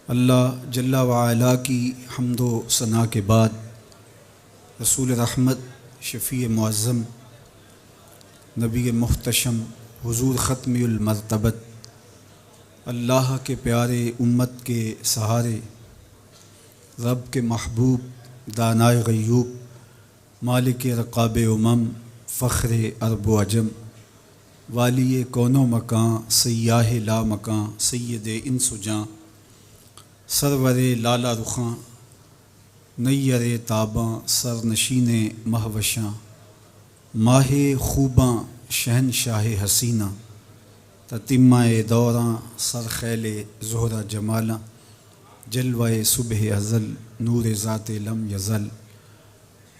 اللہ جل وعلا کی حمد و ثنا کے بعد رسول رحمت، شفیع معظم، نبی محتشم، حضور ختم المرتبت، اللہ کے پیارے امت کے سہارے، رب کے محبوب، دانائے غیوب، مالک رقاب امم، فخر عرب و عجم، والی کون و مکان، سیاہ لا مکان، سید انس و جاں، سرور لالا رخاں، نیر تاباں، سر نشین مہوشاں، ماہ خوباں، شہنشاہ حسینہ، تتمہ دوراں، سر خیل زہرہ جمالاں، جلوہ صبح ازل، نور ذات لم یزل،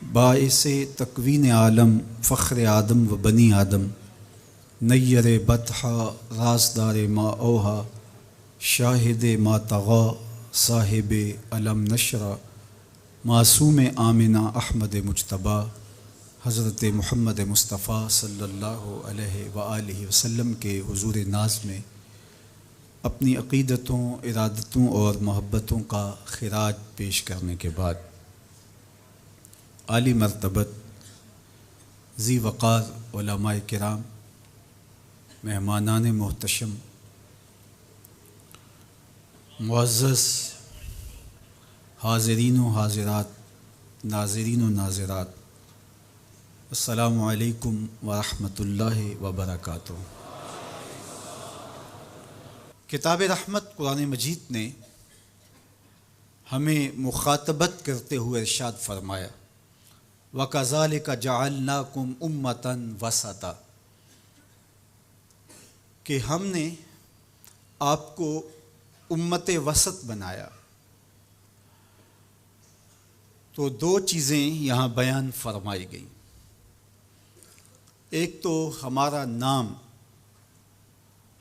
باعث تکوین عالم، فخر آدم و بنی آدم، نیر بطحا، رازدار ما اوہا، شاہد ما طغا، صاحب علم نشرہ، معصوم آمنہ احمد مجتبیٰ، حضرت محمد مصطفیٰ صلی اللہ علیہ وآلہ وسلم کے حضور ناز میں اپنی عقیدتوں، ارادتوں اور محبتوں کا خراج پیش کرنے کے بعد عالی مرتبت، ذی وقار علماء کرام، مہمانان محتشم، معزز حاضرین و حاضرات، ناظرین و ناظرات، السلام علیکم ورحمۃ اللہ وبرکاتہ۔ کتاب رحمت قرآن مجید نے ہمیں مخاطبت کرتے ہوئے ارشاد فرمایا، وَكَذَلِكَ جَعَلْنَاكُمْ أُمَّةً وَسَطًا، کہ ہم نے آپ کو امت وسط بنایا۔ تو دو چیزیں یہاں بیان فرمائی گئیں، ایک تو ہمارا نام،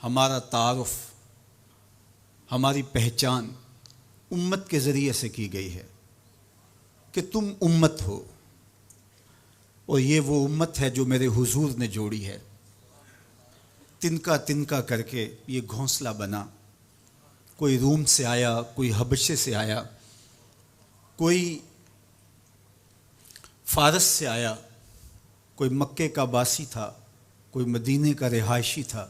ہمارا تعارف، ہماری پہچان امت کے ذریعے سے کی گئی ہے کہ تم امت ہو، اور یہ وہ امت ہے جو میرے حضور نے جوڑی ہے۔ تنکا تنکا کر کے یہ گھونسلہ بنا، کوئی روم سے آیا، کوئی حبشے سے آیا، کوئی فارس سے آیا، کوئی مکے کا باسی تھا، کوئی مدینے کا رہائشی تھا،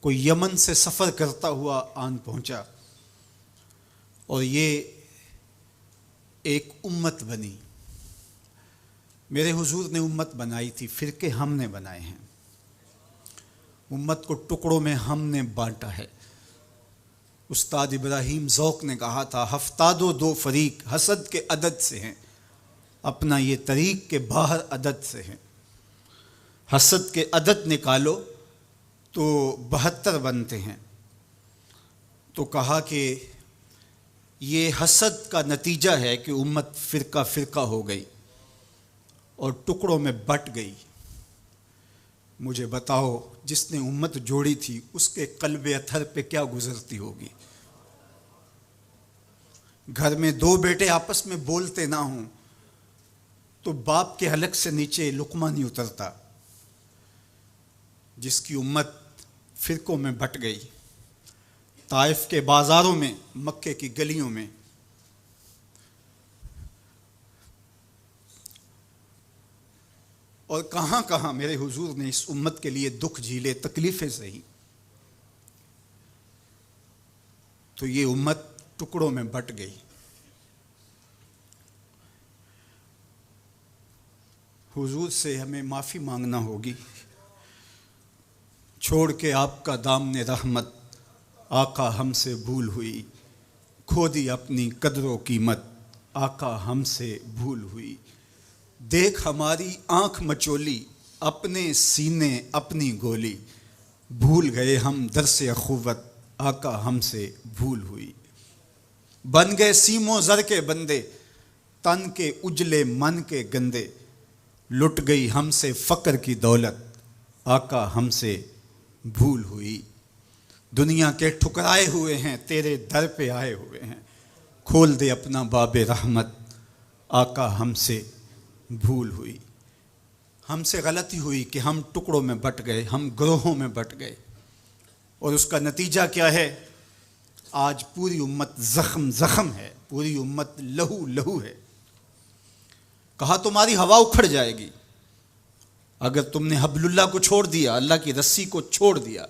کوئی یمن سے سفر کرتا ہوا آن پہنچا، اور یہ ایک امت بنی۔ میرے حضور نے امت بنائی تھی، فرقے ہم نے بنائے ہیں، امت کو ٹکڑوں میں ہم نے بانٹا ہے۔ استاد ابراہیم ذوق نے کہا تھا، ہفتاد و دو فریق حسد کے عدد سے ہیں، اپنا یہ طریق کے باہر عدد سے ہیں۔ حسد کے عدد نکالو تو 72 بنتے ہیں۔ تو کہا کہ یہ حسد کا نتیجہ ہے کہ امت فرقہ فرقہ ہو گئی اور ٹکڑوں میں بٹ گئی۔ مجھے بتاؤ، جس نے امت جوڑی تھی اس کے قلب اطہر پہ کیا گزرتی ہوگی؟ گھر میں دو بیٹے آپس میں بولتے نہ ہوں تو باپ کے حلق سے نیچے لقمہ نہیں اترتا۔ جس کی امت فرقوں میں بٹ گئی، طائف کے بازاروں میں، مکے کی گلیوں میں، اور کہاں کہاں میرے حضور نے اس امت کے لیے دکھ جھیلے، تکلیفیں سہی، تو یہ امت ٹکڑوں میں بٹ گئی۔ حضور سے ہمیں معافی مانگنا ہوگی۔ چھوڑ کے آپ کا دامن رحمت، آقا ہم سے بھول ہوئی، کھو دی اپنی قدر و قیمت، آقا ہم سے بھول ہوئی۔ دیکھ ہماری آنکھ مچولی، اپنے سینے اپنی گولی، بھول گئے ہم درس اخوت، آقا ہم سے بھول ہوئی۔ بن گئے سیم و زر کے بندے، تن کے اجلے من کے گندے، لٹ گئی ہم سے فقر کی دولت، آقا ہم سے بھول ہوئی۔ دنیا کے ٹھکرائے ہوئے ہیں، تیرے در پہ آئے ہوئے ہیں، کھول دے اپنا باب رحمت، آقا ہم سے بھول ہوئی۔ ہم سے غلطی ہوئی کہ ہم ٹکڑوں میں بٹ گئے، ہم گروہوں میں بٹ گئے، اور اس کا نتیجہ کیا ہے؟ آج پوری امت زخم زخم ہے، پوری امت لہو لہو ہے۔ کہا تمہاری ہوا اکھڑ جائے گی اگر تم نے حبل اللہ کو چھوڑ دیا، اللہ کی رسی کو چھوڑ دیا،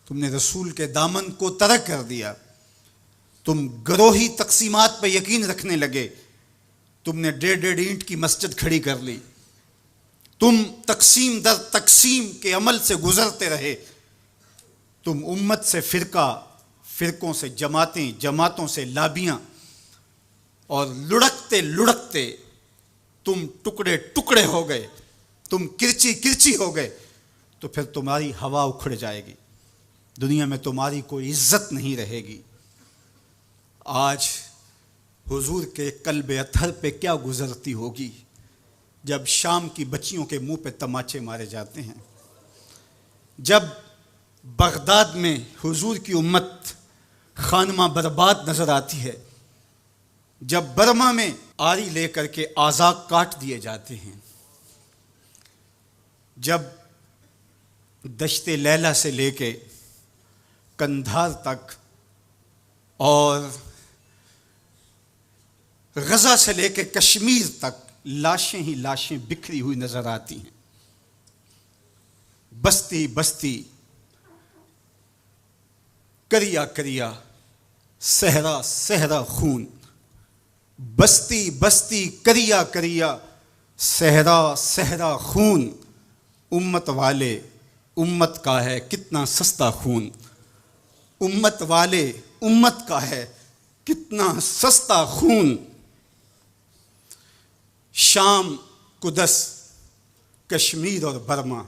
تم نے رسول کے دامن کو ترک کر دیا، تم گروہی تقسیمات پہ یقین رکھنے لگے، تم نے 1.5 اینٹ کی مسجد کھڑی کر لی، تم تقسیم در تقسیم کے عمل سے گزرتے رہے، تم امت سے فرقوں سے جماعتیں، جماعتوں سے لابیاں، اور لڑکتے لڑکتے تم ٹکڑے ٹکڑے ہو گئے، تم کرچی کرچی ہو گئے، تو پھر تمہاری ہوا اکھڑ جائے گی، دنیا میں تمہاری کوئی عزت نہیں رہے گی۔ آج حضور کے قلب اطہر پہ کیا گزرتی ہوگی جب شام کی بچیوں کے منہ پہ تماچے مارے جاتے ہیں، جب بغداد میں حضور کی امت خانمہ برباد نظر آتی ہے، جب برما میں آری لے کر کے اعضاء کاٹ دیے جاتے ہیں، جب دشت لیلہ سے لے کے کندھار تک اور غزہ سے لے کے کشمیر تک لاشیں ہی لاشیں بکھری ہوئی نظر آتی ہیں، بستی بستی، کریا کریا، صحرا صحرا خون، بستی بستی، کریا کریا، صحرا صحرا خون، امت والے امت کا ہے کتنا سستا خون، امت والے امت کا ہے کتنا سستا خون۔ شام، قدس، کشمیر اور برما،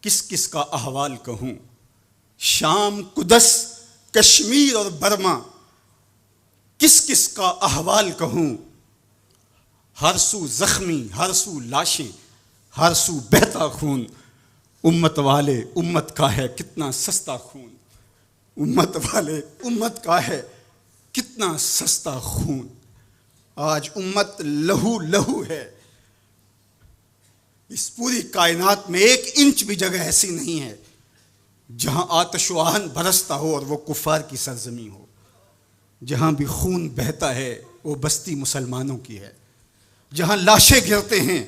کس کس کا احوال کہوں؟ شام، قدس، کشمیر اور برما، کس کس کا احوال کہوں؟ ہر سو زخمی، ہر سو لاشیں، ہر سو بہتا خون، امت والے امت کا ہے کتنا سستا خون، امت والے امت کا ہے کتنا سستا خون۔ آج امت لہو لہو ہے، اس پوری کائنات میں 1 انچ بھی جگہ ایسی نہیں ہے جہاں آتش و آہن برستا ہو اور وہ کفار کی سرزمین ہو۔ جہاں بھی خون بہتا ہے وہ بستی مسلمانوں کی ہے، جہاں لاشیں گرتے ہیں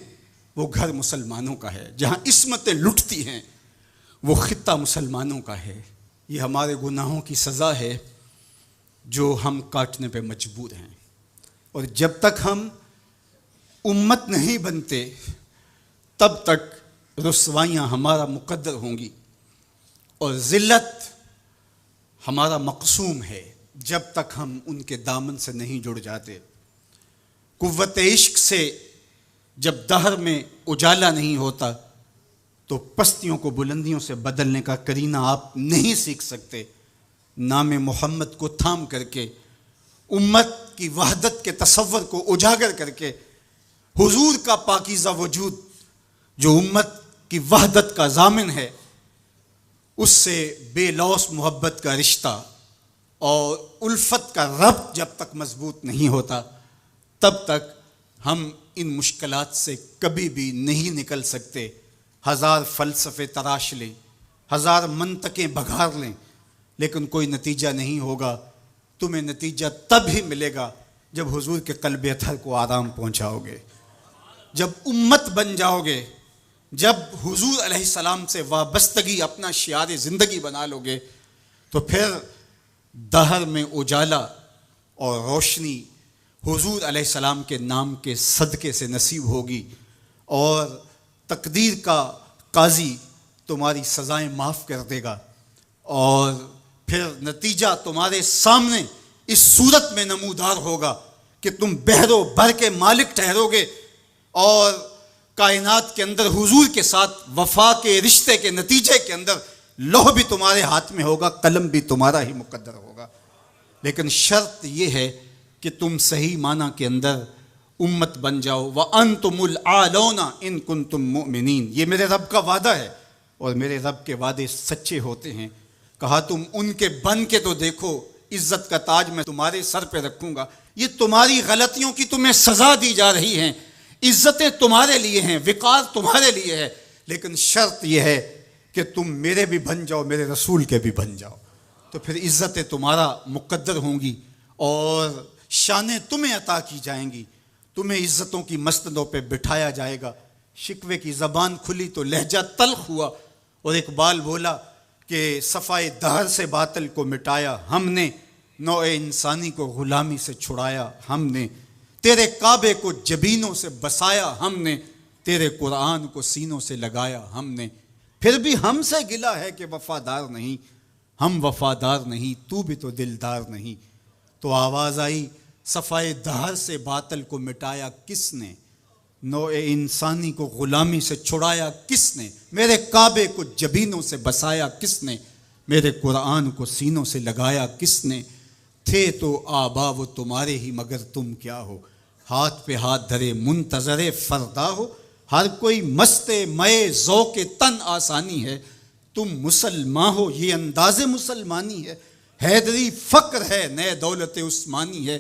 وہ گھر مسلمانوں کا ہے، جہاں عصمتیں لٹتی ہیں وہ خطہ مسلمانوں کا ہے۔ یہ ہمارے گناہوں کی سزا ہے جو ہم کاٹنے پہ مجبور ہیں، اور جب تک ہم امت نہیں بنتے تب تک رسوائیاں ہمارا مقدر ہوں گی اور ذلت ہمارا مقسوم ہے جب تک ہم ان کے دامن سے نہیں جڑ جاتے۔ قوت عشق سے جب دہر میں اجالا نہیں ہوتا تو پستیوں کو بلندیوں سے بدلنے کا کرینہ آپ نہیں سیکھ سکتے۔ نام محمد کو تھام کر کے، امت کی وحدت کے تصور کو اجاگر کر کے، حضور کا پاکیزہ وجود جو امت کی وحدت کا ضامن ہے، اس سے بے لوث محبت کا رشتہ اور الفت کا ربط جب تک مضبوط نہیں ہوتا تب تک ہم ان مشکلات سے کبھی بھی نہیں نکل سکتے۔ 1000 فلسفے تراش لیں، 1000 منطقیں بگھار لیں، لیکن کوئی نتیجہ نہیں ہوگا۔ تمہیں نتیجہ تب ہی ملے گا جب حضور کے قلب اطہر کو آرام پہنچاؤ گے، جب امت بن جاؤ گے، جب حضور علیہ السلام سے وابستگی اپنا شعار زندگی بنا لو گے، تو پھر دہر میں اجالا اور روشنی حضور علیہ السلام کے نام کے صدقے سے نصیب ہوگی، اور تقدیر کا قاضی تمہاری سزائیں معاف کر دے گا، اور پھر نتیجہ تمہارے سامنے اس صورت میں نمودار ہوگا کہ تم بحر و بر کے مالک ٹھہرو گے، اور کائنات کے اندر حضور کے ساتھ وفا کے رشتے کے نتیجے کے اندر لوح بھی تمہارے ہاتھ میں ہوگا، قلم بھی تمہارا ہی مقدر ہوگا۔ لیکن شرط یہ ہے کہ تم صحیح معنی کے اندر امت بن جاؤ۔ وَأَنْتُمُ الْعَالَوْنَ إِن كُنْتُم مُؤْمِنِينَ، یہ میرے رب کا وعدہ ہے، اور میرے رب کے وعدے سچے ہوتے ہیں۔ کہا تم ان کے بن کے تو دیکھو، عزت کا تاج میں تمہارے سر پہ رکھوں گا۔ یہ تمہاری غلطیوں کی تمہیں سزا دی جا رہی ہیں، عزتیں تمہارے لیے ہیں، وقار تمہارے لیے ہے، لیکن شرط یہ ہے کہ تم میرے بھی بن جاؤ، میرے رسول کے بھی بن جاؤ۔ تو پھر عزتیں تمہارا مقدر ہوں گی اور شانیں تمہیں عطا کی جائیں گی، تمہیں عزتوں کی مسندوں پہ بٹھایا جائے گا۔ شکوے کی زبان کھلی تو لہجہ تلخ ہوا، اور اقبال بولا کہ صفائے دہر سے باطل کو مٹایا ہم نے، نوع انسانی کو غلامی سے چھڑایا ہم نے، تیرے کعبے کو جبینوں سے بسایا ہم نے، تیرے قرآن کو سینوں سے لگایا ہم نے، پھر بھی ہم سے گلہ ہے کہ وفادار نہیں، ہم وفادار نہیں، تو بھی تو دلدار نہیں۔ تو آواز آئی صفائے دہر سے باطل کو مٹایا کس نے، نوع انسانی کو غلامی سے چھڑایا کس نے، میرے کعبے کو جبینوں سے بسایا کس نے، میرے قرآن کو سینوں سے لگایا کس نے، تھے تو آبا وہ تمہارے ہی مگر تم کیا ہو، ہاتھ پہ ہاتھ دھرے منتظر فردا ہو، ہر کوئی مست مئے ذوق تن آسانی ہے، تم مسلمان ہو یہ انداز مسلمانی ہے، حیدری فقر ہے نئے دولت عثمانی ہے،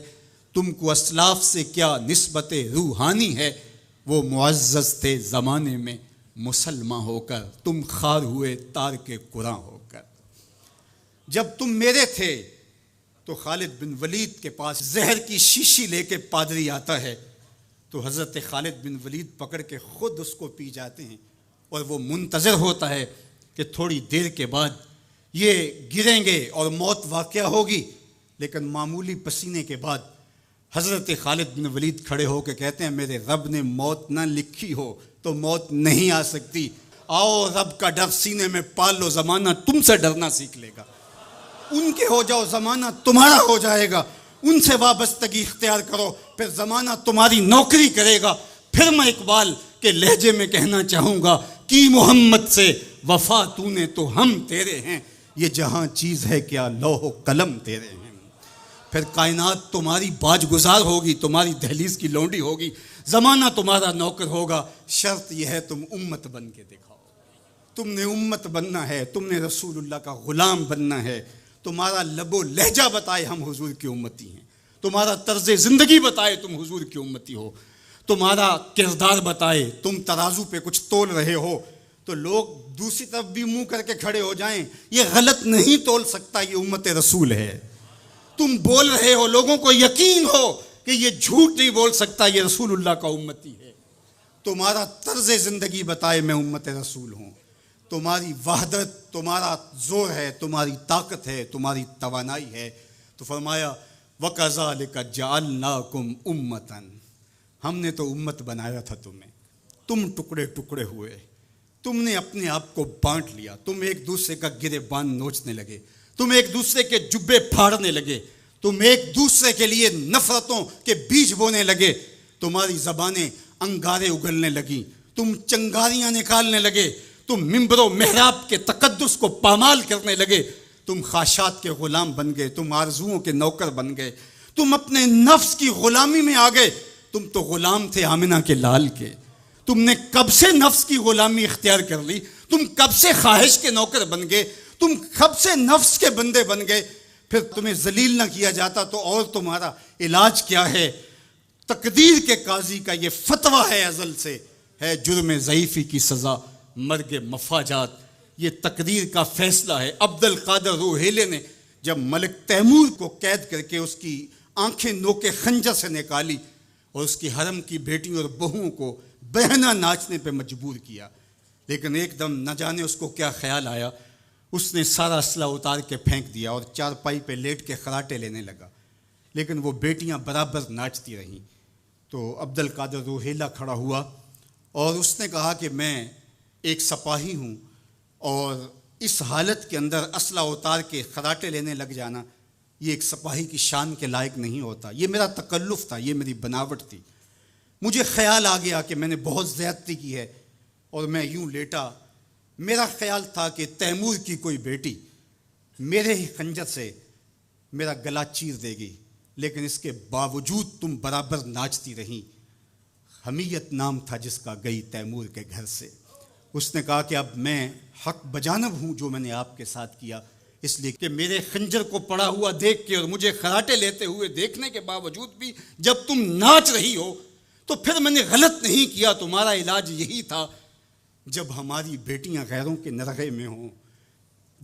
تم کو اسلاف سے کیا نسبت روحانی ہے، وہ معزز تھے زمانے میں مسلمان ہو کر، تم خار ہوئے تارک قرآن ہو کر۔ جب تم میرے تھے تو خالد بن ولید کے پاس زہر کی شیشی لے کے پادری آتا ہے، تو حضرت خالد بن ولید پکڑ کے خود اس کو پی جاتے ہیں، اور وہ منتظر ہوتا ہے کہ تھوڑی دیر کے بعد یہ گریں گے اور موت واقع ہوگی، لیکن معمولی پسینے کے بعد حضرت خالد بن ولید کھڑے ہو کے کہتے ہیں میرے رب نے موت نہ لکھی ہو تو موت نہیں آ سکتی، آؤ رب کا ڈر سینے میں پال لو، زمانہ تم سے ڈرنا سیکھ لے گا، ان کے ہو جاؤ زمانہ تمہارا ہو جائے گا، ان سے وابستگی اختیار کرو پھر زمانہ تمہاری نوکری کرے گا۔ پھر میں اقبال کے لہجے میں کہنا چاہوں گا کہ محمد سے وفا تو نے تو ہم تیرے ہیں، یہ جہاں چیز ہے کیا لوح و قلم تیرے ہیں، پھر کائنات تمہاری باج گزار ہوگی، تمہاری دہلیز کی لونڈی ہوگی، زمانہ تمہارا نوکر ہوگا، شرط یہ ہے تم امت بن کے دکھاؤ، تم نے امت بننا ہے، تم نے رسول اللہ کا غلام بننا ہے، تمہارا لب و لہجہ بتائے ہم حضور کی امتی ہیں، تمہارا طرز زندگی بتائے تم حضور کی امتی ہو، تمہارا کردار بتائے تم ترازو پہ کچھ تول رہے ہو، تو لوگ دوسری طرف بھی منہ کر کے کھڑے ہو جائیں یہ غلط نہیں تول سکتا، یہ امت رسول ہے، تم بول رہے ہو لوگوں کو یقین ہو کہ یہ جھوٹ نہیں بول سکتا، یہ رسول اللہ کا امتی ہے، تمہارا طرز زندگی بتائے میں امت رسول ہوں، تمہاری وحدت، تمہارا زور ہے، تمہاری طاقت ہے، تمہاری توانائی ہے، تو فرمایا وَكَذَلِكَ جَعَلْنَاكُمْ أُمَّةً، ہم نے تو امت بنایا تھا تمہیں، تم ٹکڑے ٹکڑے ہوئے، تم نے اپنے آپ کو بانٹ لیا، تم ایک دوسرے کا گریبان نوچنے لگے، تم ایک دوسرے کے جبے پھاڑنے لگے، تم ایک دوسرے کے لیے نفرتوں کے بیج بونے لگے، تمہاری زبانیں انگارے اگلنے لگیں، تم چنگاریاں نکالنے لگے، تم ممبر و محراب کے تقدس کو پامال کرنے لگے، تم خواہشات کے غلام بن گئے، تم آرزوؤں کے نوکر بن گئے، تم اپنے نفس کی غلامی میں آ گئے، تم تو غلام تھے آمنہ کے لال کے، تم نے کب سے نفس کی غلامی اختیار کر لی، تم کب سے خواہش کے نوکر بن گئے، تم کب سے نفس کے بندے بن گئے، پھر تمہیں ذلیل نہ کیا جاتا تو اور تمہارا علاج کیا ہے؟ تقدیر کے قاضی کا یہ فتویٰ ہے ازل سے، ہے جرم ضعیفی کی سزا مرگ مفاجات، یہ تقدیر کا فیصلہ ہے۔ عبد القادر روحیلے نے جب ملک تیمور کو قید کر کے اس کی آنکھیں نوکے خنجر سے نکالی اور اس کی حرم کی بیٹیوں اور بہوؤں کو بہنا ناچنے پہ مجبور کیا، لیکن ایک دم نہ جانے اس کو کیا خیال آیا، اس نے سارا اسلحہ اتار کے پھینک دیا اور چارپائی پہ لیٹ کے خراٹے لینے لگا، لیکن وہ بیٹیاں برابر ناچتی رہیں۔ تو عبد القادر روحیلہ کھڑا ہوا اور اس نے کہا کہ میں ایک سپاہی ہوں اور اس حالت کے اندر اسلحہ اتار کے خراٹے لینے لگ جانا یہ ایک سپاہی کی شان کے لائق نہیں ہوتا، یہ میرا تکلف تھا، یہ میری بناوٹ تھی، مجھے خیال آ گیا کہ میں نے بہت زیادتی کی ہے اور میں یوں لیٹا، میرا خیال تھا کہ تیمور کی کوئی بیٹی میرے ہی خنجر سے میرا گلا چیر دے گی، لیکن اس کے باوجود تم برابر ناچتی رہیں، حمیت نام تھا جس کا گئی تیمور کے گھر سے۔ اس نے کہا کہ اب میں حق بجانب ہوں جو میں نے آپ کے ساتھ کیا، اس لیے کہ میرے خنجر کو پڑا ہوا دیکھ کے اور مجھے خراٹے لیتے ہوئے دیکھنے کے باوجود بھی جب تم ناچ رہی ہو تو پھر میں نے غلط نہیں کیا، تمہارا علاج یہی تھا، جب ہماری بیٹیاں غیروں کے نرغے میں ہوں،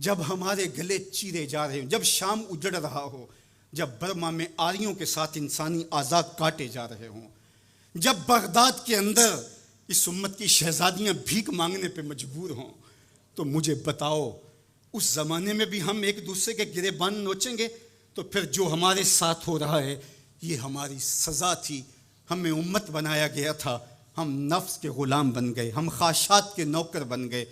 جب ہمارے گلے چیرے جا رہے ہوں، جب شام اجڑ رہا ہو، جب برما میں آریوں کے ساتھ انسانی اعضاء کاٹے جا رہے ہوں، جب بغداد کے اندر اس امت کی شہزادیاں بھیک مانگنے پہ مجبور ہوں، تو مجھے بتاؤ اس زمانے میں بھی ہم ایک دوسرے کے گریبان نوچیں گے؟ تو پھر جو ہمارے ساتھ ہو رہا ہے یہ ہماری سزا تھی، ہمیں امت بنایا گیا تھا، ہم نفس کے غلام بن گئے، ہم خواہشات کے نوکر بن گئے۔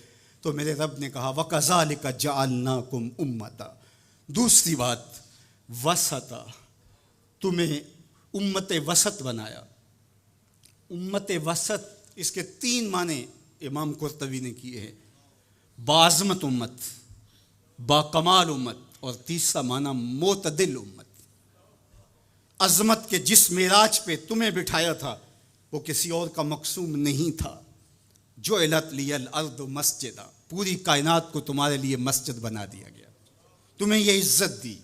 تو میرے رب نے کہا وَكَذَلِكَ جَعَلْنَاكُمْ أُمَّةً، دوسری بات وسطا، تمہیں امت وسط بنایا۔ امت وسط اس کے 3 معنی امام قرطبی نے کیے ہیں، باعظمت امت، با کمال امت، اور تیسرا معنی معتدل امت۔ عظمت کے جس معراج پہ تمہیں بٹھایا تھا وہ کسی اور کا مقصوم نہیں تھا۔ جعلت لی الارض مسجدا، پوری کائنات کو تمہارے لیے مسجد بنا دیا گیا، تمہیں یہ عزت دی۔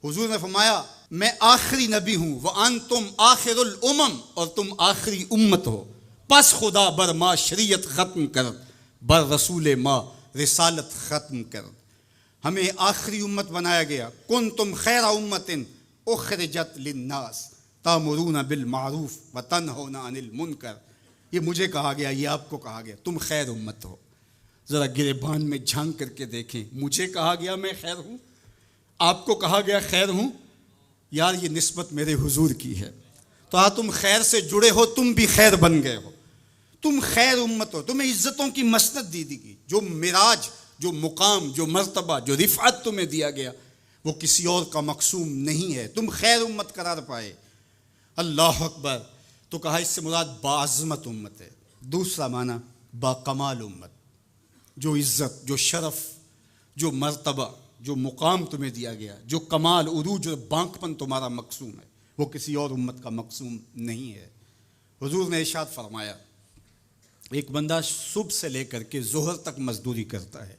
حضور نے فرمایا میں آخری نبی ہوں، وَأَنْتُمْ آخر الامم، اور تم آخری امت ہو، پس خدا بر ما شریعت ختم کر، بر رسول ما رسالت ختم کر، ہمیں آخری امت بنایا گیا۔ کنتم خیر امت اخرجت للناس تامرون بالمعروف وتنہون عن المنکر، یہ مجھے کہا گیا، یہ آپ کو کہا گیا، تم خیر امت ہو۔ ذرا گریبان میں جھانک کر کے دیکھیں، مجھے کہا گیا میں خیر ہوں، آپ کو کہا گیا خیر ہوں، یار یہ نسبت میرے حضور کی ہے۔ تو تم خیر سے جڑے ہو، تم بھی خیر بن گئے ہو، تم خیر امت ہو، تمہیں عزتوں کی مسند دی گئی، جو معراج، جو مقام، جو مرتبہ، جو رفعت تمہیں دیا گیا وہ کسی اور کا مقصوم نہیں ہے، تم خیر امت قرار پائے۔ اللہ اکبر۔ تو کہا اس سے مراد باعظمت امت ہے۔ دوسرا معنی با کمال امت، جو عزت، جو شرف، جو مرتبہ، جو مقام تمہیں دیا گیا، جو کمال، عروج اور بانکپن تمہارا مقصوم ہے، وہ کسی اور امت کا مقصوم نہیں ہے۔ حضور نے ارشاد فرمایا ایک بندہ صبح سے لے کر کے ظہر تک مزدوری کرتا ہے،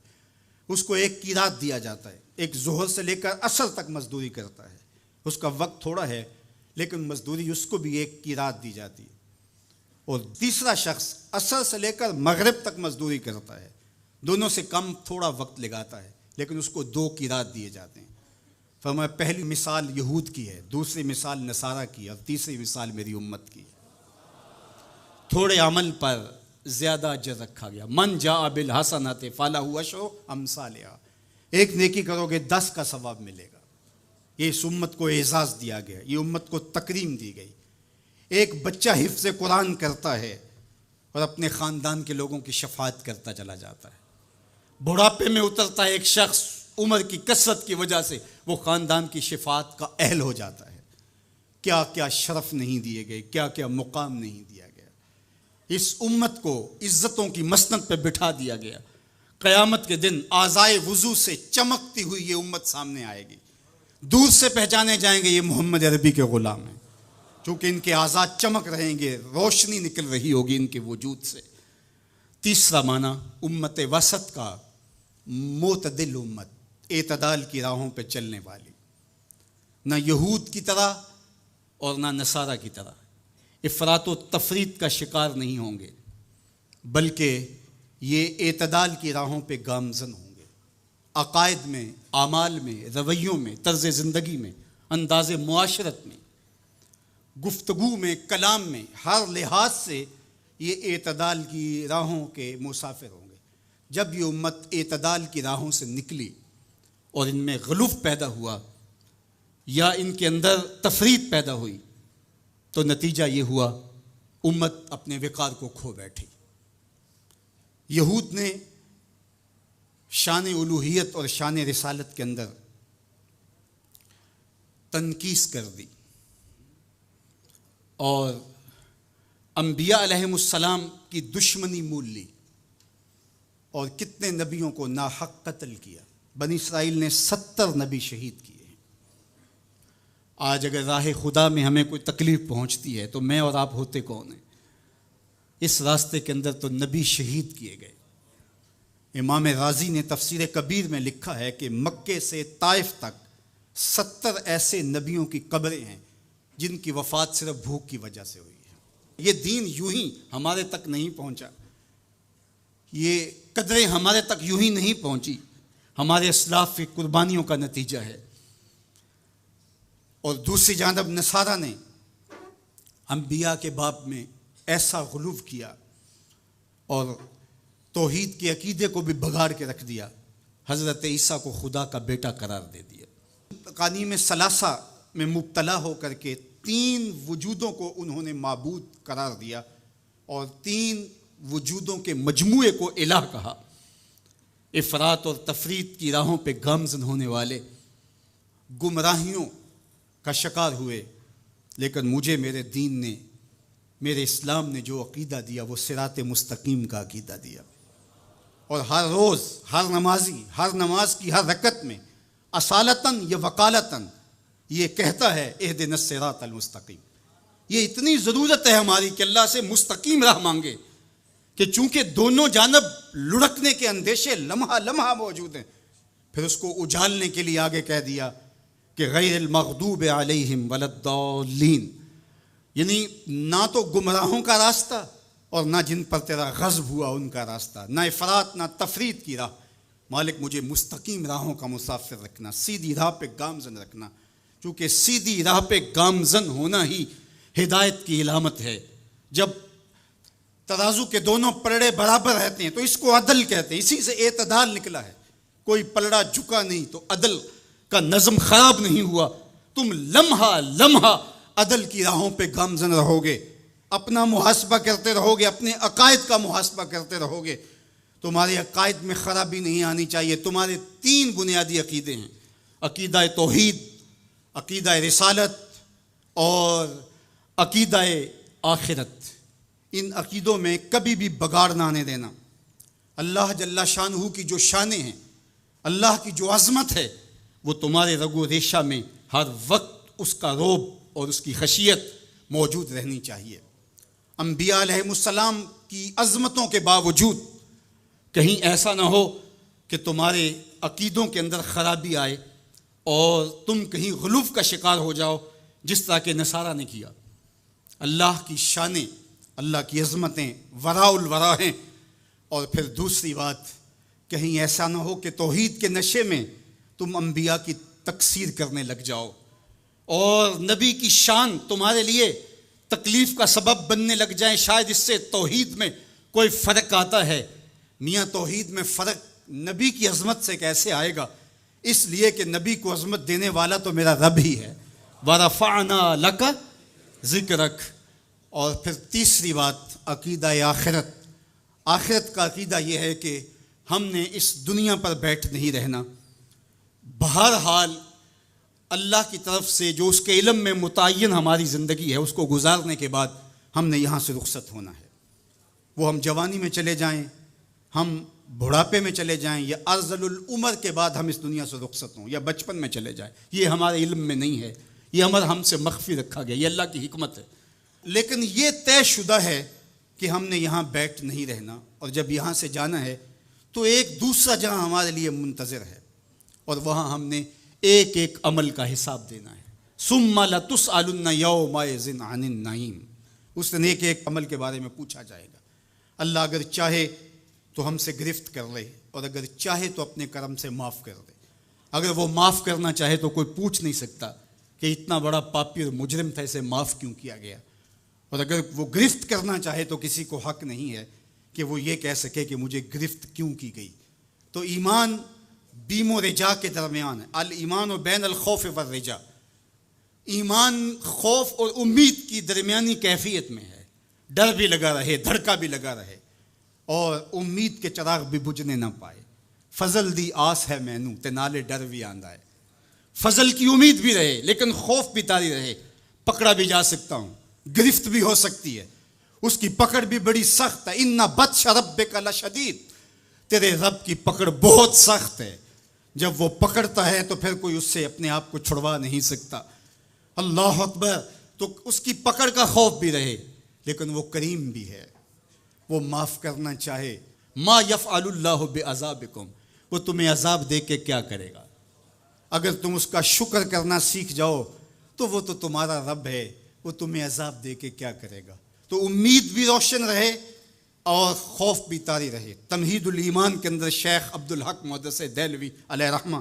اس کو ایک قیراط دیا جاتا ہے۔ ایک ظہر سے لے کر عصر تک مزدوری کرتا ہے، اس کا وقت تھوڑا ہے لیکن مزدوری اس کو بھی ایک قیراط دی جاتی ہے۔ اور تیسرا شخص عصر سے لے کر مغرب تک مزدوری کرتا ہے، دونوں سے کم تھوڑا وقت لگاتا ہے لیکن اس کو 2 قیراط دیے جاتے ہیں۔ فرمایا پہلی مثال یہود کی ہے، دوسری مثال نصارہ کی، اور تیسری مثال میری امت کی ہے۔ تھوڑے عمل پر زیادہ اجر رکھا گیا۔ من جاء بالحسنۃ فلہ عشر امثالھا، ایک نیکی کرو گے 10 کا ثواب ملے گا۔ یہ اس امت کو اعزاز دیا گیا، یہ امت کو تکریم دی گئی۔ ایک بچہ حفظ قرآن کرتا ہے اور اپنے خاندان کے لوگوں کی شفاعت کرتا چلا جاتا ہے۔ بڑھاپے میں اترتا ہے ایک شخص، عمر کی کثرت کی وجہ سے وہ خاندان کی شفاعت کا اہل ہو جاتا ہے۔ کیا کیا شرف نہیں دیے گئے، کیا کیا مقام نہیں دیا گیا۔ اس امت کو عزتوں کی مسند پہ بٹھا دیا گیا۔ قیامت کے دن اعضائے وضو سے چمکتی ہوئی یہ امت سامنے آئے گی، دور سے پہچانے جائیں گے یہ محمد عربی کے غلام ہیں، چونکہ ان کے اعضاء چمک رہیں گے، روشنی نکل رہی ہوگی ان کے وجود سے۔ تیسرا معنی امت وسط کا معتدل امت، اعتدال کی راہوں پہ چلنے والی، نہ یہود کی طرح اور نہ نصارہ کی طرح افراط و تفریط کا شکار نہیں ہوں گے، بلکہ یہ اعتدال کی راہوں پہ گامزن ہوں گے، عقائد میں، اعمال میں، رویوں میں، طرز زندگی میں، انداز معاشرت میں، گفتگو میں، کلام میں، ہر لحاظ سے یہ اعتدال کی راہوں کے مسافر ہوں گے۔ جب یہ امت اعتدال کی راہوں سے نکلی اور ان میں غلوف پیدا ہوا یا ان کے اندر تفریط پیدا ہوئی تو نتیجہ یہ ہوا امت اپنے وقار کو کھو بیٹھی۔ یہود نے شان الوہیت اور شان رسالت کے اندر تنقیص کر دی اور انبیاء علیہم السلام کی دشمنی مول لی اور کتنے نبیوں کو ناحق قتل کیا۔ بنی اسرائیل نے 70 نبی شہید کیے۔ آج اگر راہ خدا میں ہمیں کوئی تکلیف پہنچتی ہے تو میں اور آپ ہوتے کون ہیں؟ اس راستے کے اندر تو نبی شہید کیے گئے۔ امام رازی نے تفسیر کبیر میں لکھا ہے کہ مکے سے طائف تک 70 ایسے نبیوں کی قبریں ہیں جن کی وفات صرف بھوک کی وجہ سے ہوئی ہے۔ یہ دین یوں ہی ہمارے تک نہیں پہنچا، یہ قدریں ہمارے تک یوں ہی نہیں پہنچی، ہمارے اسلاف کی قربانیوں کا نتیجہ ہے۔ اور دوسری جانب نصارہ نے انبیاء کے باب میں ایسا غلو کیا اور توحید کے عقیدے کو بھی بگاڑ کے رکھ دیا، حضرت عیسیٰ کو خدا کا بیٹا قرار دے دیا۔ تقانیم ثلاثہ میں مبتلا ہو کر کے 3 وجودوں کو انہوں نے معبود قرار دیا اور 3 وجودوں کے مجموعے کو الہ کہا۔ افراط اور تفریط کی راہوں پہ گامزن ہونے والے گمراہیوں کا شکار ہوئے، لیکن مجھے میرے دین نے، میرے اسلام نے جو عقیدہ دیا وہ صراط مستقیم کا عقیدہ دیا۔ اور ہر روز ہر نمازی ہر نماز کی ہر رکعت میں اصالتاً یا وقالتاً یہ کہتا ہے اہدنا الصراط المستقیم۔ یہ اتنی ضرورت ہے ہماری کہ اللہ سے مستقیم راہ مانگے، کہ چونکہ دونوں جانب لڑکنے کے اندیشے لمحہ لمحہ موجود ہیں، پھر اس کو اجالنے کے لیے آگے کہہ دیا کہ غیر المغضوب علیہم ولا الضالین، یعنی نہ تو گمراہوں کا راستہ اور نہ جن پر تیرا غضب ہوا ان کا راستہ، نہ افراط نہ تفریط کی راہ۔ مالک مجھے مستقیم راہوں کا مسافر رکھنا، سیدھی راہ پہ گامزن رکھنا، چونکہ سیدھی راہ پہ گامزن ہونا ہی ہدایت کی علامت ہے۔ جب ترازو کے دونوں پلڑے برابر رہتے ہیں تو اس کو عدل کہتے ہیں، اسی سے اعتدال نکلا ہے۔ کوئی پلڑا جھکا نہیں تو عدل کا نظم خراب نہیں ہوا۔ تم لمحہ لمحہ عدل کی راہوں پہ گامزن رہو گے، اپنا محاسبہ کرتے رہو گے، اپنے عقائد کا محاسبہ کرتے رہو گے، تمہارے عقائد میں خرابی نہیں آنی چاہیے۔ تمہارے 3 بنیادی عقیدے ہیں، عقیدہ توحید، عقیدہ رسالت اور عقیدہ آخرت۔ ان عقیدوں میں کبھی بھی بگاڑ نہ آنے دینا۔ اللہ جل شانہ کی جو شانیں ہیں، اللہ کی جو عظمت ہے، وہ تمہارے رگ و ریشہ میں ہر وقت اس کا رعب اور اس کی خشیت موجود رہنی چاہیے۔ انبیاء علیہ السلام کی عظمتوں کے باوجود کہیں ایسا نہ ہو کہ تمہارے عقیدوں کے اندر خرابی آئے اور تم کہیں غلوف کا شکار ہو جاؤ، جس طرح کہ نصارہ نے کیا۔ اللہ کی شانیں، اللہ کی عظمتیں وراء الورا ہیں۔ اور پھر دوسری بات، کہیں ایسا نہ ہو کہ توحید کے نشے میں تم انبیاء کی تکثیر کرنے لگ جاؤ اور نبی کی شان تمہارے لیے تکلیف کا سبب بننے لگ جائیں۔ شاید اس سے توحید میں کوئی فرق آتا ہے۔ میاں توحید میں فرق نبی کی عظمت سے کیسے آئے گا؟ اس لیے کہ نبی کو عظمت دینے والا تو میرا رب ہی ہے۔ وَرَفَعْنَا لَكَ ذِكْرَكَ۔ اور پھر تیسری بات، عقیدہ آخرت۔ آخرت کا عقیدہ یہ ہے کہ ہم نے اس دنیا پر بیٹھ نہیں رہنا، بہرحال اللہ کی طرف سے جو اس کے علم میں متعین ہماری زندگی ہے اس کو گزارنے کے بعد ہم نے یہاں سے رخصت ہونا ہے۔ وہ ہم جوانی میں چلے جائیں، ہم بڑھاپے میں چلے جائیں، یا ارذل العمر کے بعد ہم اس دنیا سے رخصت ہوں، یا بچپن میں چلے جائیں، یہ ہمارے علم میں نہیں ہے، یہ امر ہم سے مخفی رکھا گیا، یہ اللہ کی حکمت ہے۔ لیکن یہ طے شدہ ہے کہ ہم نے یہاں بیٹھ نہیں رہنا، اور جب یہاں سے جانا ہے تو ایک دوسرا جہاں ہمارے لیے منتظر ہے، اور وہاں ہم نے ایک ایک عمل کا حساب دینا ہے۔ ثم لتسألن یومئذ عن النعیم۔ اس دن ایک ایک عمل کے بارے میں پوچھا جائے گا۔ اللہ اگر چاہے تو ہم سے گرفت کر لے، اور اگر چاہے تو اپنے کرم سے معاف کر دے۔ اگر وہ معاف کرنا چاہے تو کوئی پوچھ نہیں سکتا کہ اتنا بڑا پاپی اور مجرم تھا، اسے معاف کیوں کیا گیا۔ اور اگر وہ گرفت کرنا چاہے تو کسی کو حق نہیں ہے کہ وہ یہ کہہ سکے کہ مجھے گرفت کیوں کی گئی۔ تو ایمان بیم و رجا کے درمیان ہے۔ الایمان بین الخوف والرجا، ایمان خوف اور امید کی درمیانی کیفیت میں ہے۔ ڈر بھی لگا رہے، دھڑکا بھی لگا رہے، اور امید کے چراغ بھی بجھنے نہ پائے۔ فضل دی آس ہے مینوں تے نالے ڈر بھی آندا ہے۔ فضل کی امید بھی رہے لیکن خوف بھی طاری رہے، پکڑا بھی جا سکتا ہوں، گرفت بھی ہو سکتی ہے، اس کی پکڑ بھی بڑی سخت ہے۔ ان بطش ربک لشدید، تیرے رب کی پکڑ بہت سخت ہے۔ جب وہ پکڑتا ہے تو پھر کوئی اس سے اپنے آپ کو چھڑوا نہیں سکتا۔ اللہ اکبر۔ تو اس کی پکڑ کا خوف بھی رہے، لیکن وہ کریم بھی ہے، وہ معاف کرنا چاہے۔ ما یفعل اللہ بعذابکم، وہ تمہیں عذاب دے کے کیا کرے گا؟ اگر تم اس کا شکر کرنا سیکھ جاؤ تو وہ تو تمہارا رب ہے، وہ تمہیں عذاب دے کے کیا کرے گا؟ تو امید بھی روشن رہے، اور خوف بھی طاری رہے۔ تمہید الایمان کے اندر شیخ عبدالحق محدث دہلوی علیہ رحمہ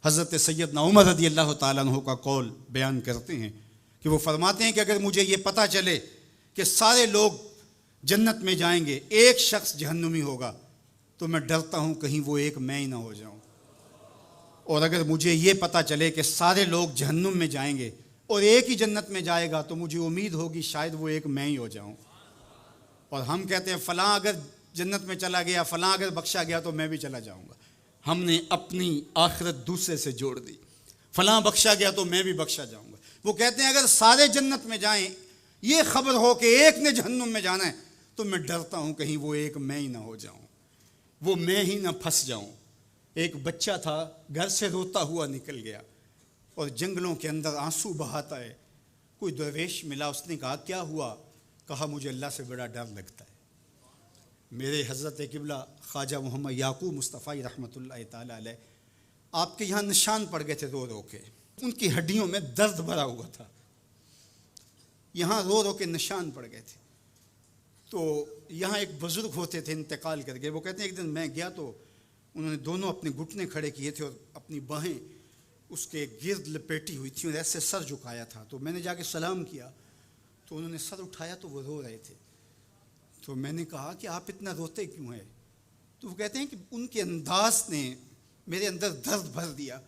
حضرت سیدنا عمر رضی اللہ تعالیٰ عنہ کا قول بیان کرتے ہیں کہ وہ فرماتے ہیں کہ اگر مجھے یہ پتہ چلے کہ سارے لوگ جنت میں جائیں گے، ایک شخص جہنمی ہوگا، تو میں ڈرتا ہوں کہیں وہ ایک میں ہی نہ ہو جاؤں۔ اور اگر مجھے یہ پتہ چلے کہ سارے لوگ جہنم میں جائیں گے اور ایک ہی جنت میں جائے گا، تو مجھے امید ہوگی شاید وہ ایک میں ہی ہو جاؤں۔ اور ہم کہتے ہیں فلاں اگر جنت میں چلا گیا، فلاں اگر بخشا گیا تو میں بھی چلا جاؤں گا۔ ہم نے اپنی آخرت دوسرے سے جوڑ دی، فلاں بخشا گیا تو میں بھی بخشا جاؤں گا۔ وہ کہتے ہیں اگر سارے جنت میں جائیں، یہ خبر ہو کہ ایک نے جہنم میں جانا ہے، تو میں ڈرتا ہوں کہیں وہ ایک میں ہی نہ ہو جاؤں، وہ میں ہی نہ پھنس جاؤں۔ ایک بچہ تھا، گھر سے روتا ہوا نکل گیا اور جنگلوں کے اندر آنسو بہاتا ہے۔ کوئی درویش ملا، اس نے کہا کیا ہوا؟ کہا مجھے اللہ سے بڑا ڈر لگتا ہے۔ میرے حضرت قبلہ خواجہ محمد یعقوب مصطفی رحمۃ اللہ تعالیٰ علیہ، آپ کے یہاں نشان پڑ گئے تھے رو رو کے، ان کی ہڈیوں میں درد بھرا ہوا تھا، یہاں رو رو کے نشان پڑ گئے تھے۔ تو یہاں ایک بزرگ ہوتے تھے، انتقال کر گئے۔ وہ کہتے ہیں ایک دن میں گیا تو انہوں نے دونوں اپنے گھٹنے کھڑے کیے تھے اور اپنی باہیں اس کے گرد لپیٹی ہوئی تھیں اور ایسے سر جھکایا تھا۔ تو میں نے جا کے سلام کیا تو انہوں نے سر اٹھایا تو وہ رو رہے تھے۔ تو میں نے کہا کہ آپ اتنا روتے کیوں ہیں؟ تو وہ کہتے ہیں کہ ان کے انداز نے میرے اندر درد بھر دیا۔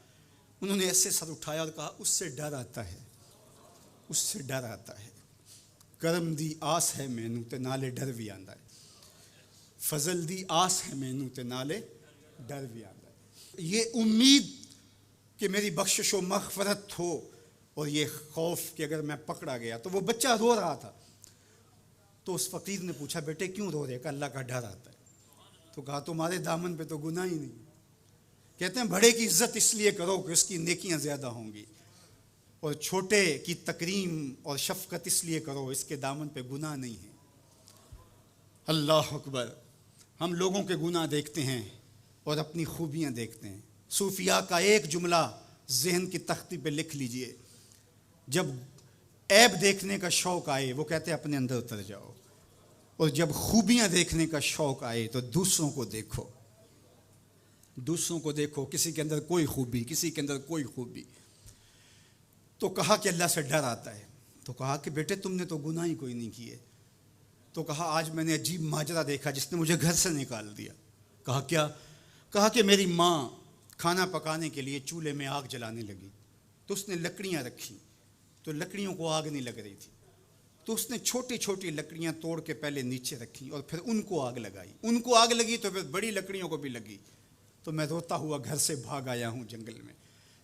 انہوں نے ایسے سر اٹھایا اور کہا اس سے ڈر آتا ہے، اس سے ڈر آتا ہے۔ کرم دی آس ہے مینوں تے نالے ڈر بھی آندا ہے، فضل دی آس ہے مینوں تے نالے ڈر بھی آندا ہے۔ یہ امید کہ میری بخشش و مغفرت ہو، اور یہ خوف کہ اگر میں پکڑا گیا۔ تو وہ بچہ رو رہا تھا، تو اس فقیر نے پوچھا بیٹے کیوں رو رہے؟ کہ اللہ کا ڈر آتا ہے۔ تو کہا تمہارے دامن پہ تو گناہ ہی نہیں۔ کہتے ہیں بڑے کی عزت اس لیے کرو کہ اس کی نیکیاں زیادہ ہوں گی، اور چھوٹے کی تکریم اور شفقت اس لیے کرو اس کے دامن پہ گناہ نہیں ہے۔ اللہ اکبر۔ ہم لوگوں کے گناہ دیکھتے ہیں اور اپنی خوبیاں دیکھتے ہیں۔ صوفیاء کا ایک جملہ ذہن کی تختی پہ لکھ لیجئے، جب عیب دیکھنے کا شوق آئے وہ کہتے ہیں اپنے اندر اتر جاؤ، اور جب خوبیاں دیکھنے کا شوق آئے تو دوسروں کو دیکھو، دوسروں کو دیکھو، کسی کے اندر کوئی خوبی، کسی کے اندر کوئی خوبی۔ تو کہا کہ اللہ سے ڈر آتا ہے۔ تو کہا کہ بیٹے تم نے تو گناہ ہی کوئی نہیں کیے۔ تو کہا آج میں نے عجیب ماجرا دیکھا جس نے مجھے گھر سے نکال دیا۔ کہا کیا؟ کہا کہ میری ماں کھانا پکانے کے لیے چولہے میں آگ جلانے لگی، تو اس نے لکڑیاں رکھی، تو لکڑیوں کو آگ نہیں لگ رہی تھی، تو اس نے چھوٹی چھوٹی لکڑیاں توڑ کے پہلے نیچے رکھی اور پھر ان کو آگ لگائی۔ ان کو آگ لگی تو پھر بڑی لکڑیوں کو بھی لگی۔ تو میں روتا ہوا گھر سے بھاگ آیا ہوں جنگل میں،